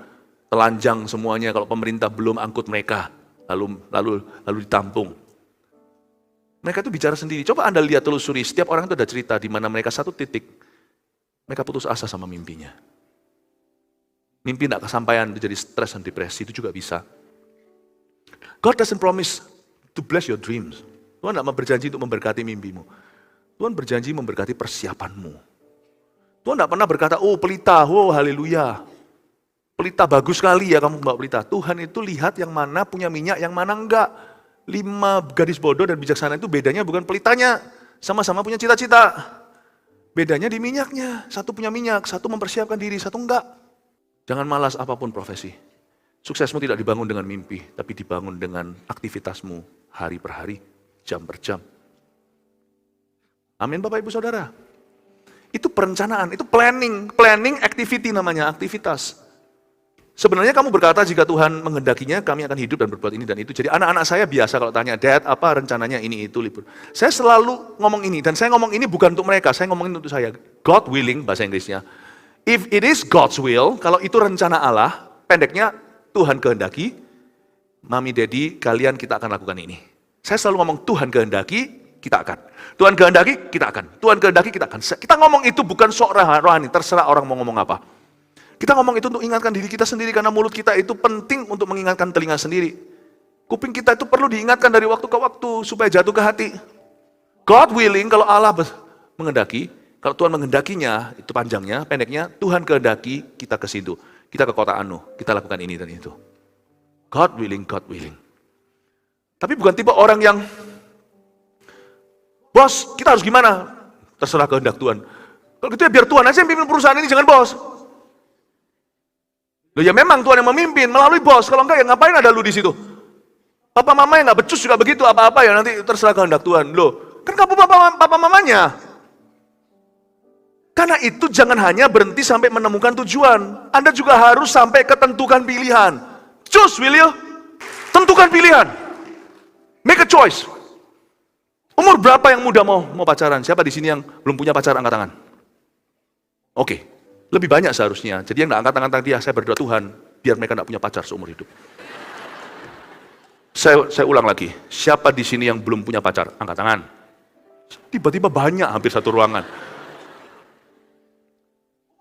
S1: Telanjang semuanya kalau pemerintah belum angkut mereka, lalu ditampung. Mereka itu bicara sendiri. Coba Anda lihat, telusuri, setiap orang itu ada cerita di mana mereka satu titik, mereka putus asa sama mimpinya. Mimpi tidak kesampaian, itu jadi stres dan depresi, itu juga bisa. God doesn't promise to bless your dreams. Tuhan tidak berjanji untuk memberkati mimpimu. Tuhan berjanji memberkati persiapanmu. Tuhan tidak pernah berkata, oh pelita, oh haleluya. Pelita bagus sekali ya kamu bawa pelita. Tuhan itu lihat yang mana punya minyak, yang mana enggak. 5 gadis bodoh dan bijaksana itu bedanya bukan pelitanya. Sama-sama punya cita-cita. Bedanya di minyaknya. Satu punya minyak, satu mempersiapkan diri, satu enggak. Jangan malas apapun profesi. Suksesmu tidak dibangun dengan mimpi, tapi dibangun dengan aktivitasmu hari per hari, jam per jam. Amin Bapak Ibu Saudara. Itu perencanaan, itu planning activity namanya, aktivitas. Sebenarnya kamu berkata jika Tuhan menghendakinya, kami akan hidup dan berbuat ini dan itu. Jadi anak-anak saya biasa kalau tanya, Dad apa rencananya ini itu libur. Saya selalu ngomong ini, dan saya ngomong ini bukan untuk mereka, saya ngomongin untuk saya. God willing, bahasa Inggrisnya. If it is God's will, kalau itu rencana Allah, pendeknya Tuhan kehendaki, Mami, Daddy, kalian kita akan lakukan ini. Saya selalu ngomong Tuhan kehendaki, kita akan. Tuhan kehendaki, kita akan. Tuhan kehendaki, kita akan. Kita ngomong itu bukan sok rohani, terserah orang mau ngomong apa. Kita ngomong itu untuk ingatkan diri kita sendiri, karena mulut kita itu penting untuk mengingatkan telinga sendiri. Kuping kita itu perlu diingatkan dari waktu ke waktu, supaya jatuh ke hati. God willing, kalau Allah menghendaki, kalau Tuhan menghendakinya, itu panjangnya, pendeknya, Tuhan kehendaki, kita ke situ. Kita ke kota Anu, kita lakukan ini dan itu. God willing, God willing. Tapi bukan tipe orang yang, bos, kita harus gimana? Terserah kehendak Tuhan. Kalau gitu ya biar Tuhan aja yang pimpin perusahaan ini, jangan bos. Loh ya memang Tuhan yang memimpin melalui bos, kalau enggak ya ngapain ada lu di situ? Papa mama yang nggak becus juga begitu, apa-apa ya nanti terserah kehendak Tuhan. Loh, kan kamu papa mamanya. Karena itu jangan hanya berhenti sampai menemukan tujuan. Anda juga harus sampai ketentukan pilihan. Choose, will you? Tentukan pilihan. Make a choice. Umur berapa yang muda mau pacaran? Siapa di sini yang belum punya pacar, angkat tangan? Oke, lebih banyak seharusnya. Jadi yang nggak angkat tangan dia, saya berdoa Tuhan, biar mereka nggak punya pacar seumur hidup. Saya ulang lagi, siapa di sini yang belum punya pacar? Angkat tangan. Tiba-tiba banyak, hampir satu ruangan.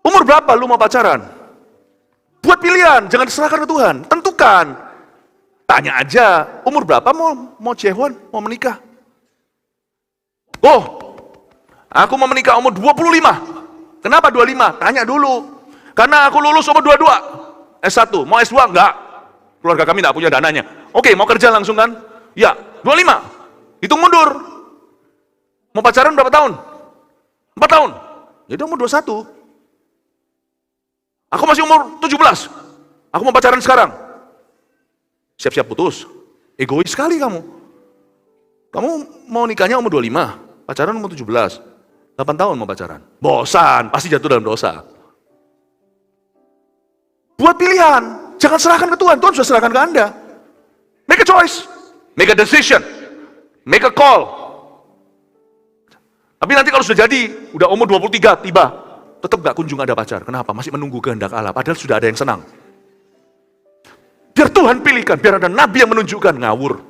S1: Umur berapa lu mau pacaran? Buat pilihan, jangan diserahkan ke Tuhan. Tentukan. Tanya aja, umur berapa mau cewek, mau menikah? Oh, aku mau menikah umur 25. Kenapa 25? Tanya dulu. Karena aku lulus umur 22. S1, mau S2? Enggak. Keluarga kami enggak punya dananya. Oke, mau kerja langsung kan? Ya, 25. Hitung mundur. Mau pacaran berapa tahun? 4 tahun. Jadi umur 21. Aku masih umur 17. Aku mau pacaran sekarang. Siap-siap putus. Egois sekali kamu. Kamu mau nikahnya umur 25. Pacaran umur 17, 8 tahun mau pacaran. Bosan, pasti jatuh dalam dosa. Buat pilihan, jangan serahkan ke Tuhan. Tuhan sudah serahkan ke Anda. Make a choice, make a decision, make a call. Tapi nanti kalau sudah jadi, udah umur 23 tiba, tetap gak kunjung ada pacar. Kenapa? Masih menunggu kehendak Allah, padahal sudah ada yang senang. Biar Tuhan pilihkan, biar ada nabi yang menunjukkan, ngawur.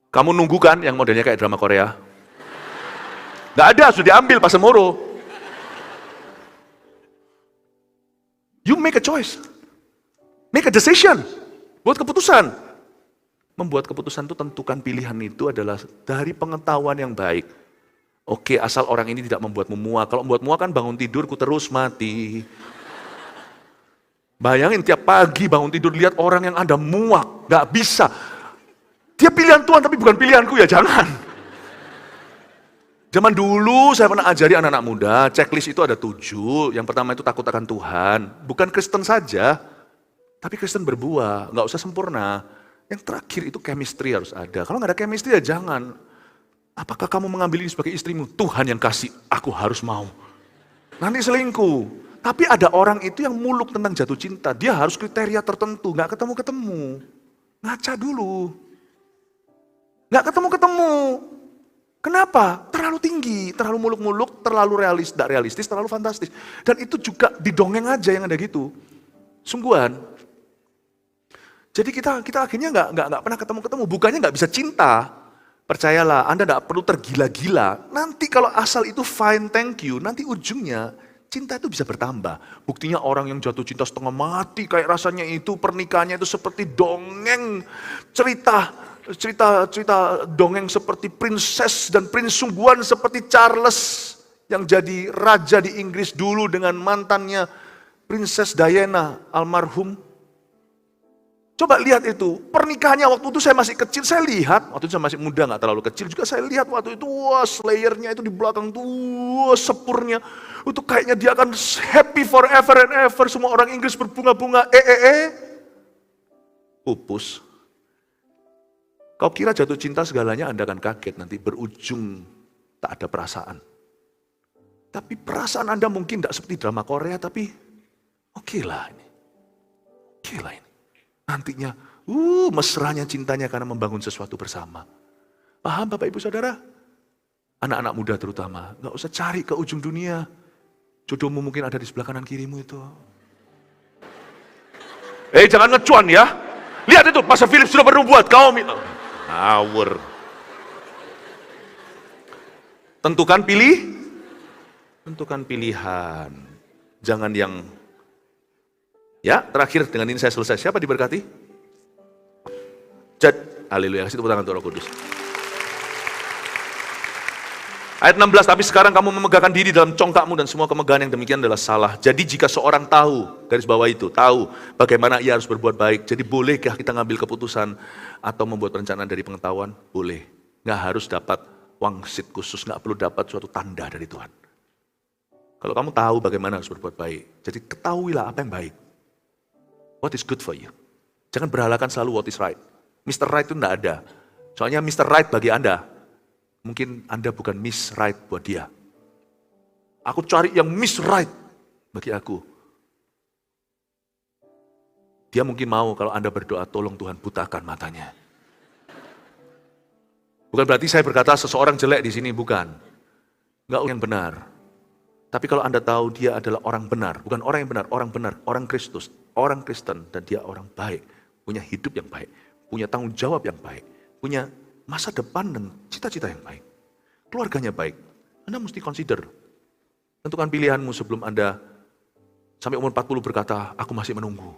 S1: Kamu nunggu kan yang modelnya kayak drama Korea? Gak ada, sudah diambil pas semoro. You make a choice. Make a decision. Buat keputusan. Membuat keputusan itu tentukan pilihan itu adalah dari pengetahuan yang baik. Oke, asal orang ini tidak membuatmu muak. Kalau membuat muak kan bangun tidurku terus mati. Bayangin tiap pagi bangun tidur lihat orang yang Anda muak. Gak bisa. Dia pilihan Tuhan tapi bukan pilihanku ya, jangan. Zaman dulu saya pernah ajari anak-anak muda, checklist itu ada 7. Yang pertama itu takut akan Tuhan. Bukan Kristen saja, tapi Kristen berbuah, nggak usah sempurna. Yang terakhir itu chemistry harus ada. Kalau nggak ada chemistry ya jangan. Apakah kamu mengambil ini sebagai istrimu? Tuhan yang kasih, aku harus mau. Nanti selingkuh. Tapi ada orang itu yang muluk tentang jatuh cinta. Dia harus kriteria tertentu, nggak ketemu-ketemu. Ngaca dulu. Nggak ketemu-ketemu. Kenapa? Terlalu tinggi, terlalu muluk-muluk, terlalu tidak realistis, terlalu fantastis. Dan itu juga di dongeng aja yang ada gitu. Sungguhan. Jadi kita akhirnya nggak pernah ketemu-ketemu. Bukannya nggak bisa cinta. Percayalah, Anda nggak perlu tergila-gila. Nanti kalau asal itu fine, thank you. Nanti ujungnya cinta itu bisa bertambah. Buktinya orang yang jatuh cinta setengah mati, kayak rasanya itu pernikahannya itu seperti dongeng cerita dongeng seperti princess dan prince sungguhan seperti Charles yang jadi raja di Inggris dulu dengan mantannya Princess Diana almarhum. Coba lihat itu, pernikahannya waktu itu saya masih kecil, saya lihat, waktu itu saya masih muda gak terlalu kecil juga, saya lihat waktu itu, wah slayernya itu di belakang tuh, wah sepurnya, itu kayaknya dia akan happy forever and ever, semua orang Inggris berbunga-bunga, pupus. Kau kira jatuh cinta segalanya, Anda akan kaget nanti berujung tak ada perasaan. Tapi perasaan Anda mungkin tidak seperti drama Korea, tapi oke lah ini. Oke lah ini. Nantinya, mesranya cintanya karena membangun sesuatu bersama. Paham Bapak Ibu Saudara? Anak-anak muda terutama, nggak usah cari ke ujung dunia. Jodohmu mungkin ada di sebelah kanan kirimu itu. Jangan ngecuan ya. Lihat itu, Pastor Philip sudah bernubuat, kaum itu. Ngawur. Tentukan pilihan. Jangan yang, ya terakhir dengan ini saya selesai. Siapa diberkati? Haleluya, kasih tepuk tangan untuk Roh Kudus. Ayat 16, tapi sekarang kamu memegahkan diri dalam congkakmu dan semua kemegahan yang demikian adalah salah. Jadi jika seorang tahu, garis bawah itu, tahu bagaimana ia harus berbuat baik. Jadi bolehkah kita ngambil keputusan atau membuat perencanaan dari pengetahuan? Boleh. Nggak harus dapat wangsit khusus, nggak perlu dapat suatu tanda dari Tuhan. Kalau kamu tahu bagaimana harus berbuat baik, jadi ketahuilah apa yang baik. What is good for you? Jangan berhalakan selalu what is right. Mr. Right itu nggak ada. Soalnya Mr. Right bagi Anda, mungkin Anda bukan Miss Right buat dia. Aku cari yang Miss Right bagi aku. Dia mungkin mau kalau Anda berdoa, tolong Tuhan butakan matanya. Bukan berarti saya berkata seseorang jelek di sini, bukan. Enggak yang benar. Tapi kalau Anda tahu dia adalah orang benar, bukan orang yang benar, orang Kristus, orang Kristen, dan dia orang baik, punya hidup yang baik, punya tanggung jawab yang baik, punya masa depan dan cita-cita yang baik. Keluarganya baik. Anda mesti consider. Tentukan pilihanmu sebelum Anda sampai umur 40 berkata, aku masih menunggu.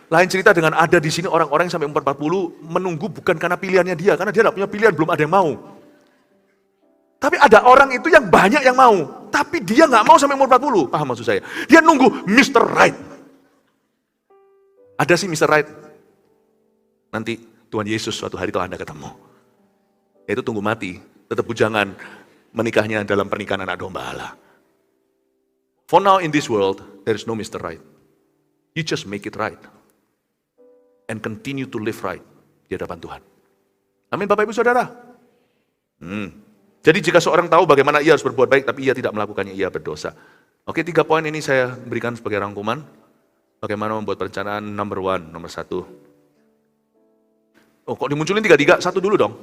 S1: Lain cerita dengan ada di sini orang-orang yang sampai umur 40 menunggu bukan karena pilihannya dia, karena dia tidak punya pilihan, belum ada yang mau. Tapi ada orang itu yang banyak yang mau, tapi dia nggak mau sampai umur 40. Paham maksud saya? Dia nunggu Mr. Right. Ada sih Mr. Right. Nanti Tuhan Yesus suatu hari itu Anda ketemu. Yaitu tunggu mati, tetap bujangan, menikahnya dalam pernikahan anak domba Allah. For now in this world, there is no Mr. Right. You just make it right. And continue to live right di hadapan Tuhan. Amin Bapak Ibu Saudara. Jadi jika seorang tahu bagaimana ia harus berbuat baik, tapi ia tidak melakukannya, ia berdosa. Oke, 3 poin ini saya berikan sebagai rangkuman. Bagaimana membuat perencanaan nomor 1. Oh kok dimunculin 3? 1 dulu dong.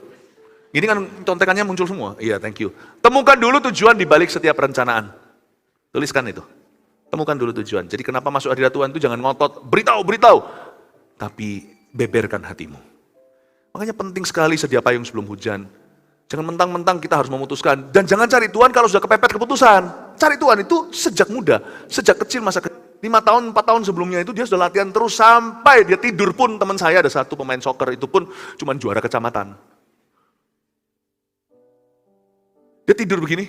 S1: Ini kan contekannya muncul semua. Iya, thank you. Temukan dulu tujuan di balik setiap perencanaan. Tuliskan itu. Temukan dulu tujuan. Jadi kenapa masuk hadirat Tuhan itu jangan ngotot, beritahu. Tapi beberkan hatimu. Makanya penting sekali sedia payung sebelum hujan. Jangan mentang-mentang kita harus memutuskan. Dan jangan cari Tuhan kalau sudah kepepet keputusan. Cari Tuhan itu sejak muda. Sejak kecil, masa kecil. 5 tahun, 4 tahun sebelumnya itu dia sudah latihan terus sampai dia tidur pun. Teman saya ada satu pemain soccer itu pun cuma juara kecamatan. Dia tidur begini,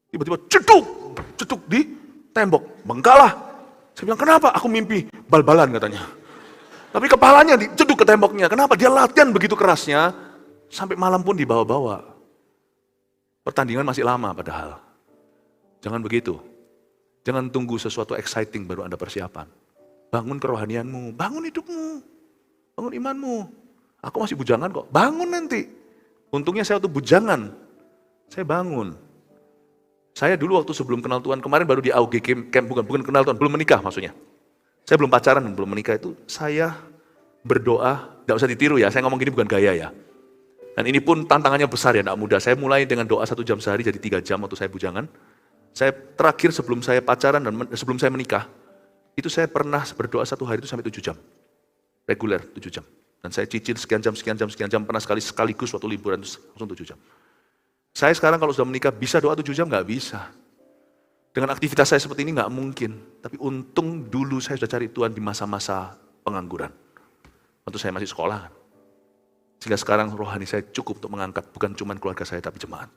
S1: tiba-tiba ceduk di tembok, bengkalah. Saya bilang, kenapa? Aku mimpi bal-balan katanya. Tapi kepalanya diceduk ke temboknya. Kenapa? Dia latihan begitu kerasnya, sampai malam pun dibawa-bawa. Pertandingan masih lama padahal. Jangan begitu. Jangan tunggu sesuatu exciting baru Anda persiapan. Bangun kerohanianmu, bangun hidupmu, bangun imanmu. Aku masih bujangan kok, bangun nanti. Untungnya saya waktu bujangan, saya bangun. Saya dulu waktu sebelum kenal Tuhan, kemarin baru di AUG Camp, bukan kenal Tuhan, belum menikah maksudnya. Saya belum pacaran dan belum menikah itu, saya berdoa, tidak usah ditiru ya, saya ngomong gini bukan gaya ya. Dan ini pun tantangannya besar ya, tidak mudah. Saya mulai dengan doa 1 jam sehari, jadi 3 jam waktu saya bujangan. Saya terakhir sebelum saya pacaran dan sebelum saya menikah, itu saya pernah berdoa 1 hari itu sampai 7 jam. Reguler 7 jam. Dan saya cicil sekian jam, pernah sekaligus waktu liburan itu langsung 7 jam. Saya sekarang kalau sudah menikah bisa doa 7 jam? Nggak bisa. Dengan aktivitas saya seperti ini nggak mungkin. Tapi untung dulu saya sudah cari Tuhan di masa-masa pengangguran. Waktu saya masih sekolah. Sehingga sekarang rohani saya cukup untuk mengangkat bukan cuma keluarga saya tapi jemaat.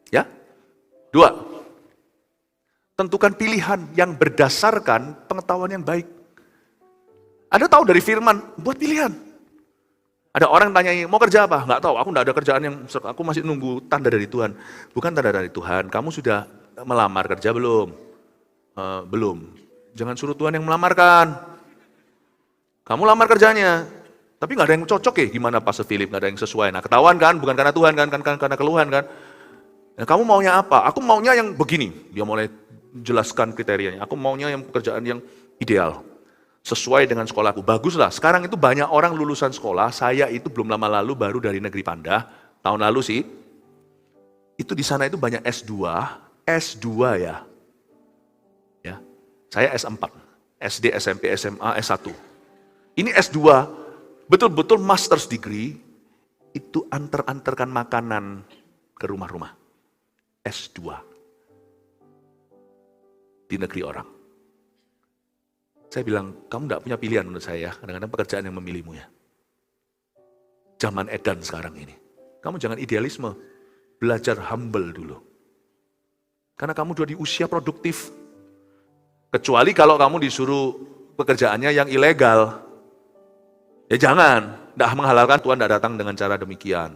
S1: Ya? 2. Tentukan pilihan yang berdasarkan pengetahuan yang baik. Anda tahu dari firman, buat pilihan. Ada orang tanya, mau kerja apa? Nggak tahu, aku nggak ada kerjaan yang, aku masih nunggu tanda dari Tuhan. Bukan tanda dari Tuhan, kamu sudah melamar kerja belum? Belum. Jangan suruh Tuhan yang melamarkan. Kamu lamar kerjanya. Tapi nggak ada yang cocok ya, gimana Pastor Philip, nggak ada yang sesuai. Nah ketahuan kan, bukan karena Tuhan kan karena keluhan kan. Nah, kamu maunya apa? Aku maunya yang begini. Dia mulai jelaskan kriterianya. Aku maunya yang pekerjaan yang ideal. Sesuai dengan sekolahku. Baguslah, sekarang itu banyak orang lulusan sekolah, saya itu belum lama lalu baru dari negeri Pandah, tahun lalu sih. Itu di sana itu banyak S2 ya. Ya. Saya S4, SD, SMP, SMA, S1. Ini S2, betul-betul master's degree, itu antar-antarkan makanan ke rumah-rumah. S2 di negeri orang. Saya bilang, kamu tidak punya pilihan menurut saya, kadang-kadang pekerjaan yang memilihmu ya. Zaman edan sekarang ini. Kamu jangan idealisme, belajar humble dulu. Karena kamu sudah di usia produktif. Kecuali kalau kamu disuruh pekerjaannya yang ilegal. Ya jangan, tidak menghalalkan Tuhan tidak datang dengan cara demikian.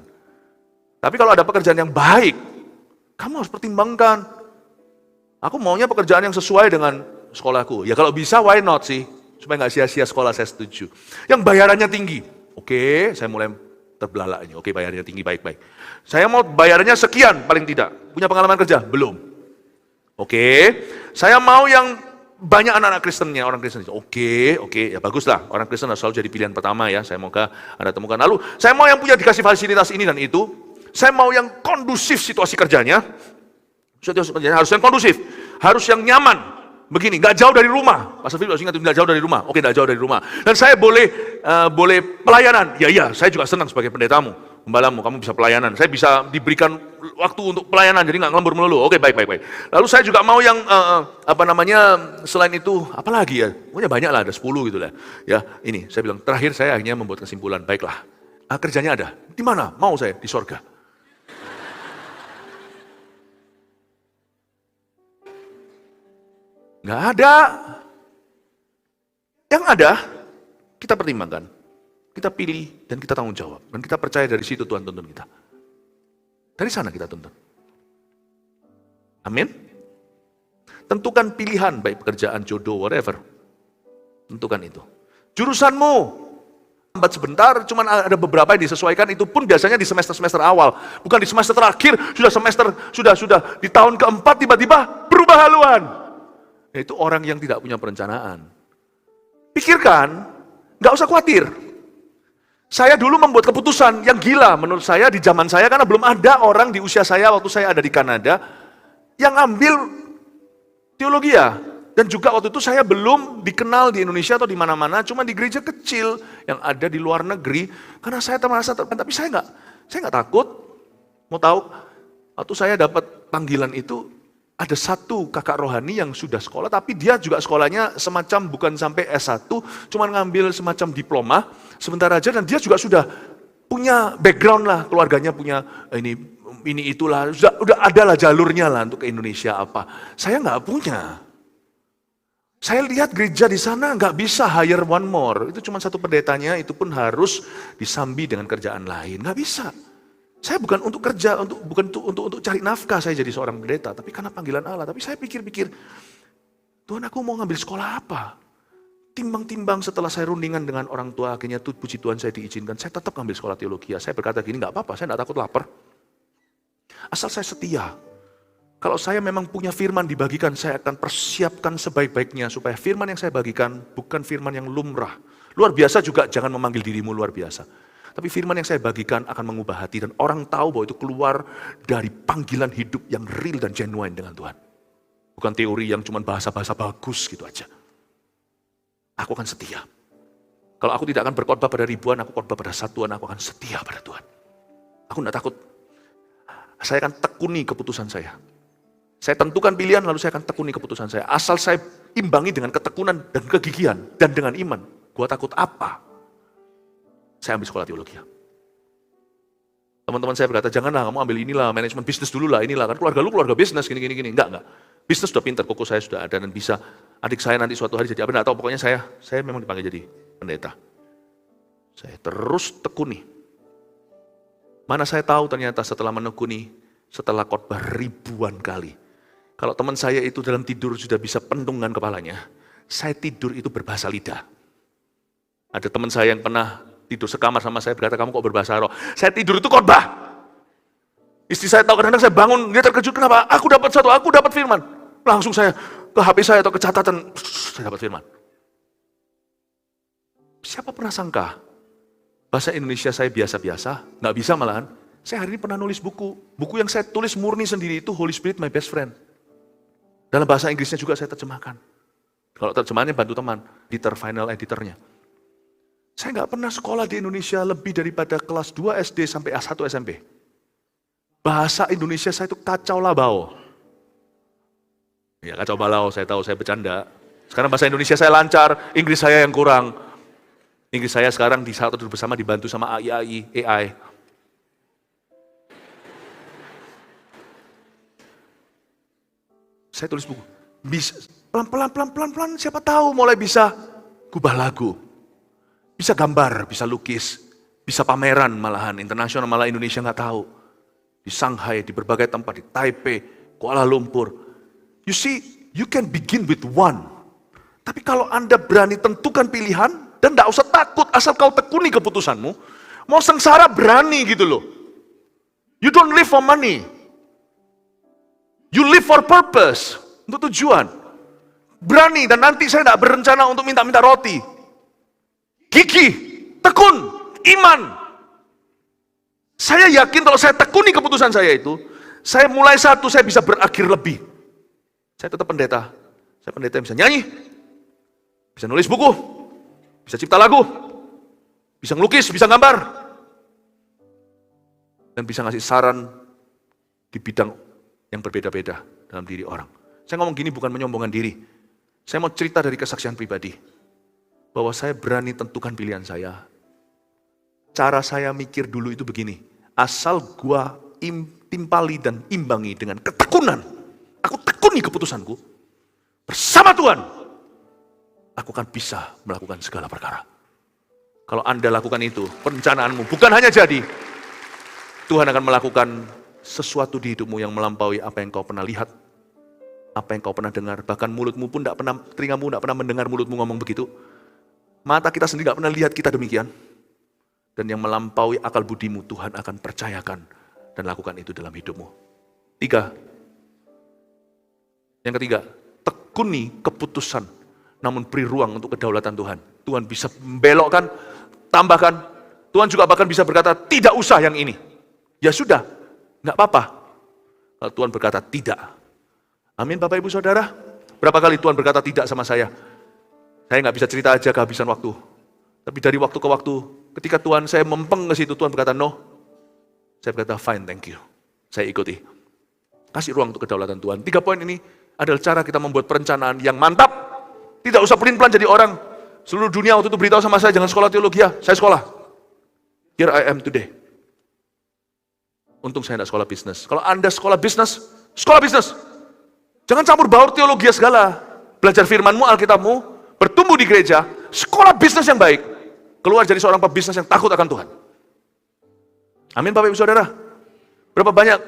S1: Tapi kalau ada pekerjaan yang baik, kamu harus pertimbangkan. Aku maunya pekerjaan yang sesuai dengan sekolahku. Ya kalau bisa, why not sih? Supaya nggak sia-sia sekolah, saya setuju. Yang bayarannya tinggi. Oke, saya mulai terbelalak ini. Oke, bayarannya tinggi, baik-baik. Saya mau bayarannya sekian, paling tidak. Punya pengalaman kerja? Belum. Oke, saya mau yang banyak anak-anak Kristennya, orang Kristen. Oke, ya baguslah. Orang Kristen harus selalu jadi pilihan pertama ya. Saya moga Anda temukan. Lalu, saya mau yang punya dikasih fasilitas ini dan itu. Saya mau yang kondusif situasi kerjanya. Situasi kerjanya harus yang kondusif. Harus yang nyaman. Begini, nggak jauh dari rumah. Pastor Philip harus ingat, nggak jauh dari rumah. Oke, nggak jauh dari rumah. Dan saya boleh pelayanan. Ya, saya juga senang sebagai pendetamu. Pembalamu, kamu bisa pelayanan. Saya bisa diberikan waktu untuk pelayanan, jadi nggak ngelembur melulu. Oke, baik. Lalu saya juga mau yang, selain itu, apa lagi ya? Pokoknya banyak lah, ada 10 gitu lah. Ya, ini, saya bilang, terakhir saya akhirnya membuat kesimpulan, baiklah. Kerjanya ada. Di mana? Mau saya? Di sorga. Nggak ada. Yang ada, kita pertimbangkan. Kita pilih dan kita tanggung jawab. Dan kita percaya dari situ Tuhan tuntun kita. Dari sana kita tuntun. Amin. Tentukan pilihan, baik pekerjaan, jodoh, whatever. Tentukan itu. Jurusanmu, lambat sebentar, cuman ada beberapa yang disesuaikan, itu pun biasanya di semester-semester awal. Bukan di semester terakhir, sudah di tahun keempat tiba-tiba berubah haluan. Yaitu orang yang tidak punya perencanaan. Pikirkan, nggak usah khawatir. Saya dulu membuat keputusan yang gila menurut saya di zaman saya, karena belum ada orang di usia saya waktu saya ada di Kanada yang ambil teologi ya. Dan juga waktu itu saya belum dikenal di Indonesia atau di mana-mana, cuma di gereja kecil yang ada di luar negeri. Karena saya merasa, tapi saya nggak takut. Mau tahu, waktu saya dapat panggilan itu, ada satu kakak rohani yang sudah sekolah, tapi dia juga sekolahnya semacam bukan sampai S1, cuma ngambil semacam diploma sebentar aja, dan dia juga sudah punya background lah, keluarganya punya ini itulah, udah ada lah jalurnya lah untuk ke Indonesia apa. Saya nggak punya. Saya lihat gereja di sana nggak bisa hire one more, itu cuma satu pendetanya, itu pun harus disambi dengan kerjaan lain, nggak bisa. Saya bukan untuk kerja, bukan untuk cari nafkah saya jadi seorang pendeta, tapi karena panggilan Allah. Tapi saya pikir-pikir, Tuhan aku mau ngambil sekolah apa? Timbang-timbang setelah saya rundingan dengan orang tua, akhirnya tuh puji Tuhan saya diizinkan, saya tetap ngambil sekolah teologi. Saya berkata gini, nggak apa-apa, saya nggak takut lapar. Asal saya setia. Kalau saya memang punya firman dibagikan, saya akan persiapkan sebaik-baiknya supaya firman yang saya bagikan bukan firman yang lumrah. Luar biasa juga jangan memanggil dirimu luar biasa. Tapi firman yang saya bagikan akan mengubah hati dan orang tahu bahwa itu keluar dari panggilan hidup yang real dan genuine dengan Tuhan. Bukan teori yang cuma bahasa-bahasa bagus gitu aja. Aku akan setia. Kalau aku tidak akan berkhotbah pada ribuan, aku khotbah pada satuan, aku akan setia pada Tuhan. Aku tidak takut. Saya akan tekuni keputusan saya. Saya tentukan pilihan, lalu saya akan tekuni keputusan saya. Asal saya imbangi dengan ketekunan dan kegigihan dan dengan iman. Gua takut apa? Saya ambil sekolah teologi. Teman-teman saya berkata, janganlah kamu ambil inilah, manajemen bisnis dulu lah, inilah. Kan keluarga lu keluarga bisnis, gini. Enggak. Bisnis sudah pintar, koko saya sudah ada dan bisa. Adik saya nanti suatu hari jadi apa, enggak tahu. Pokoknya saya memang dipanggil jadi pendeta. Saya terus tekuni. Mana saya tahu ternyata setelah menekuni, setelah khotbah ribuan kali. Kalau teman saya itu dalam tidur sudah bisa pentungan kepalanya, saya tidur itu berbahasa lidah. Ada teman saya yang pernah tidur sekamar sama saya, berkata, kamu kok berbahasa roh? Saya tidur itu khotbah. Istri saya tahu, kadang-kadang saya bangun, dia terkejut, kenapa? Aku dapat firman. Langsung saya ke HP saya atau ke catatan, saya dapat firman. Siapa pernah sangka bahasa Indonesia saya biasa-biasa, nggak bisa malahan. Saya hari ini pernah nulis buku. Buku yang saya tulis murni sendiri itu Holy Spirit My Best Friend. Dalam bahasa Inggrisnya juga saya terjemahkan. Kalau terjemahannya bantu teman, editor, final editornya. Saya nggak pernah sekolah di Indonesia lebih daripada kelas 2 SD sampai A1 SMP. Bahasa Indonesia saya itu kacau labau. Ya kacau balau, saya tahu, saya bercanda. Sekarang bahasa Indonesia saya lancar, Inggris saya yang kurang. Inggris saya sekarang di saat duduk bersama dibantu sama AI. Saya tulis buku. Bisa pelan-pelan siapa tahu mulai bisa gubah lagu. Bisa gambar, bisa lukis, bisa pameran malahan internasional, malah Indonesia nggak tahu. Di Shanghai, di berbagai tempat, di Taipei, Kuala Lumpur. You see, you can begin with one. Tapi kalau Anda berani tentukan pilihan, dan tidak usah takut asal kau tekuni keputusanmu, mau sengsara berani gitu loh. You don't live for money. You live for purpose, untuk tujuan. Berani, dan nanti saya tidak berencana untuk minta-minta roti. Gigih, tekun, iman. Saya yakin kalau saya tekuni keputusan saya itu, saya mulai satu, saya bisa berakhir lebih. Saya tetap pendeta. Saya pendeta yang bisa nyanyi, bisa nulis buku, bisa cipta lagu, bisa ngelukis, bisa gambar, dan bisa ngasih saran di bidang yang berbeda-beda dalam diri orang. Saya ngomong gini bukan menyombongkan diri. Saya mau cerita dari kesaksian pribadi. Bahwa saya berani tentukan pilihan saya. Cara saya mikir dulu itu begini. Asal gua timpali dan imbangi dengan ketekunan. Aku tekuni keputusanku. Bersama Tuhan. Aku akan bisa melakukan segala perkara. Kalau Anda lakukan itu, perencanaanmu bukan hanya jadi. Tuhan akan melakukan sesuatu di hidupmu yang melampaui apa yang kau pernah lihat. Apa yang kau pernah dengar. Bahkan mulutmu pun tidak pernah, telingamu tidak pernah mendengar mulutmu ngomong begitu. Mata kita sendiri tidak pernah lihat kita demikian. Dan yang melampaui akal budimu, Tuhan akan percayakan dan lakukan itu dalam hidupmu. 3. Yang ketiga, tekuni keputusan, namun beri ruang untuk kedaulatan Tuhan. Tuhan bisa membelokkan, tambahkan. Tuhan juga bahkan bisa berkata, tidak usah yang ini. Ya sudah, nggak apa-apa. Kalau Tuhan berkata tidak. Amin Bapak Ibu Saudara. Berapa kali Tuhan berkata tidak sama saya? Saya nggak bisa cerita aja kehabisan waktu. Tapi dari waktu ke waktu, ketika Tuhan saya mempeng ke situ, Tuhan berkata no. Saya berkata fine, thank you. Saya ikuti. Kasih ruang untuk kedaulatan Tuhan. 3 poin ini adalah cara kita membuat perencanaan yang mantap. Tidak usah pelin-pelan jadi orang. Seluruh dunia waktu itu beritahu sama saya, jangan sekolah teologi ya. Saya sekolah. Here I am today. Untung saya tidak sekolah bisnis. Kalau Anda sekolah bisnis, sekolah bisnis. Jangan campur baur teologi segala. Belajar firmanmu, Alkitabmu, bertumbuh di gereja, sekolah bisnis yang baik. Keluar jadi seorang pebisnis yang takut akan Tuhan. Amin Bapak Ibu Saudara. Berapa banyak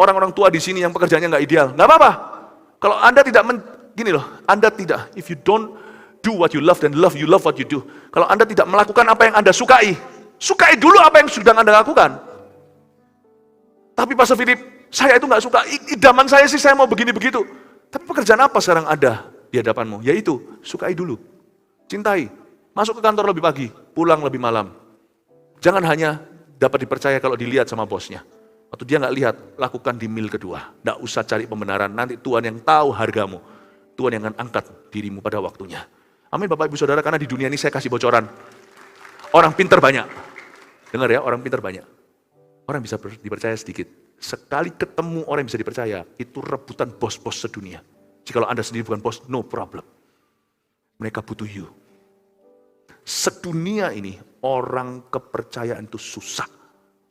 S1: orang-orang tua di sini yang pekerjaannya nggak ideal? Nggak apa-apa. Kalau Anda tidak, gini loh, Anda tidak, if you don't do what you love, then you love what you do. Kalau Anda tidak melakukan apa yang Anda sukai, sukai dulu apa yang sedang Anda lakukan. Tapi Pastor Philip, saya itu nggak suka, idaman saya sih saya mau begini-begitu. Tapi pekerjaan apa sekarang ada di hadapanmu? Yaitu, sukai dulu, cintai, masuk ke kantor lebih pagi, pulang lebih malam. Jangan hanya dapat dipercaya kalau dilihat sama bosnya. Waktu dia nggak lihat, lakukan di mil kedua. Nggak usah cari pembenaran, nanti Tuhan yang tahu hargamu. Tuhan yang akan angkat dirimu pada waktunya. Amin Bapak Ibu Saudara, karena di dunia ini saya kasih bocoran. Orang pintar banyak. Dengar ya, orang pintar banyak. Orang bisa dipercaya sedikit. Sekali ketemu orang yang bisa dipercaya, itu rebutan bos-bos sedunia. Jikalau Anda sendiri bukan bos, no problem. Mereka butuh you. Sedunia ini, orang kepercayaan itu susah.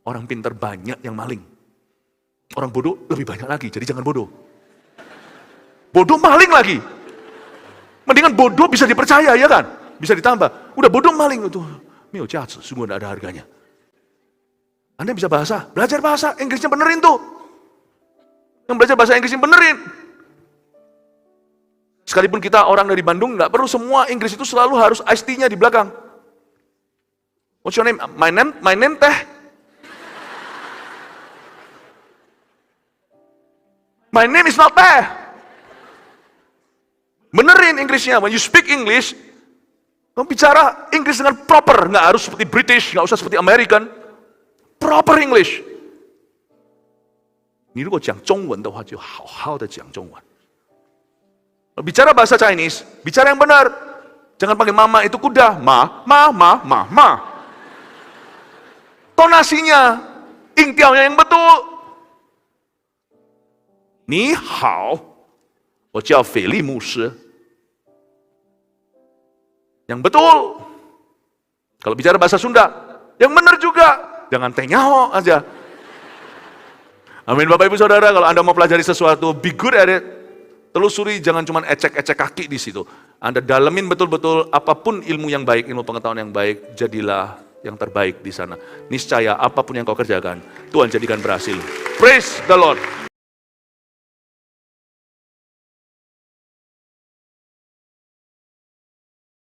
S1: Orang pintar banyak yang maling. Orang bodoh lebih banyak lagi, jadi jangan bodoh. Bodoh maling lagi. Mendingan bodoh bisa dipercaya, ya kan? Bisa ditambah. Udah bodoh maling itu. Mio jahat, sungguh tidak ada harganya. Anda bisa bahasa, belajar bahasa, Inggrisnya benerin tuh. Yang belajar bahasa Inggrisnya benerin. Sekalipun kita orang dari Bandung, nggak perlu semua Inggris itu selalu harus iced tea-nya di belakang. What's your name? My name teh. My name is not teh. Benerin Inggrisnya. When you speak English, kamu bicara Inggris dengan proper, nggak harus seperti British, nggak usah seperti American. Proper English. 你如果讲中文的话，就好好的讲中文。Bicara bahasa Chinese, bicara yang benar. Jangan pakai mama itu kuda, ma. Tonasinya, ingtiaunya yang betul. 你好，我叫斐利牧师。Yang betul. Kalau bicara bahasa Sunda, yang benar juga. Jangan tenyaho aja. Amin. Bapak Ibu Saudara, kalau Anda mau pelajari sesuatu, be good at it. Telusuri, jangan cuma ecek-ecek kaki di situ. Anda dalemin betul-betul apapun ilmu yang baik, ilmu pengetahuan yang baik, jadilah yang terbaik di sana. Niscaya apapun yang kau kerjakan, Tuhan jadikan berhasil. Praise the Lord.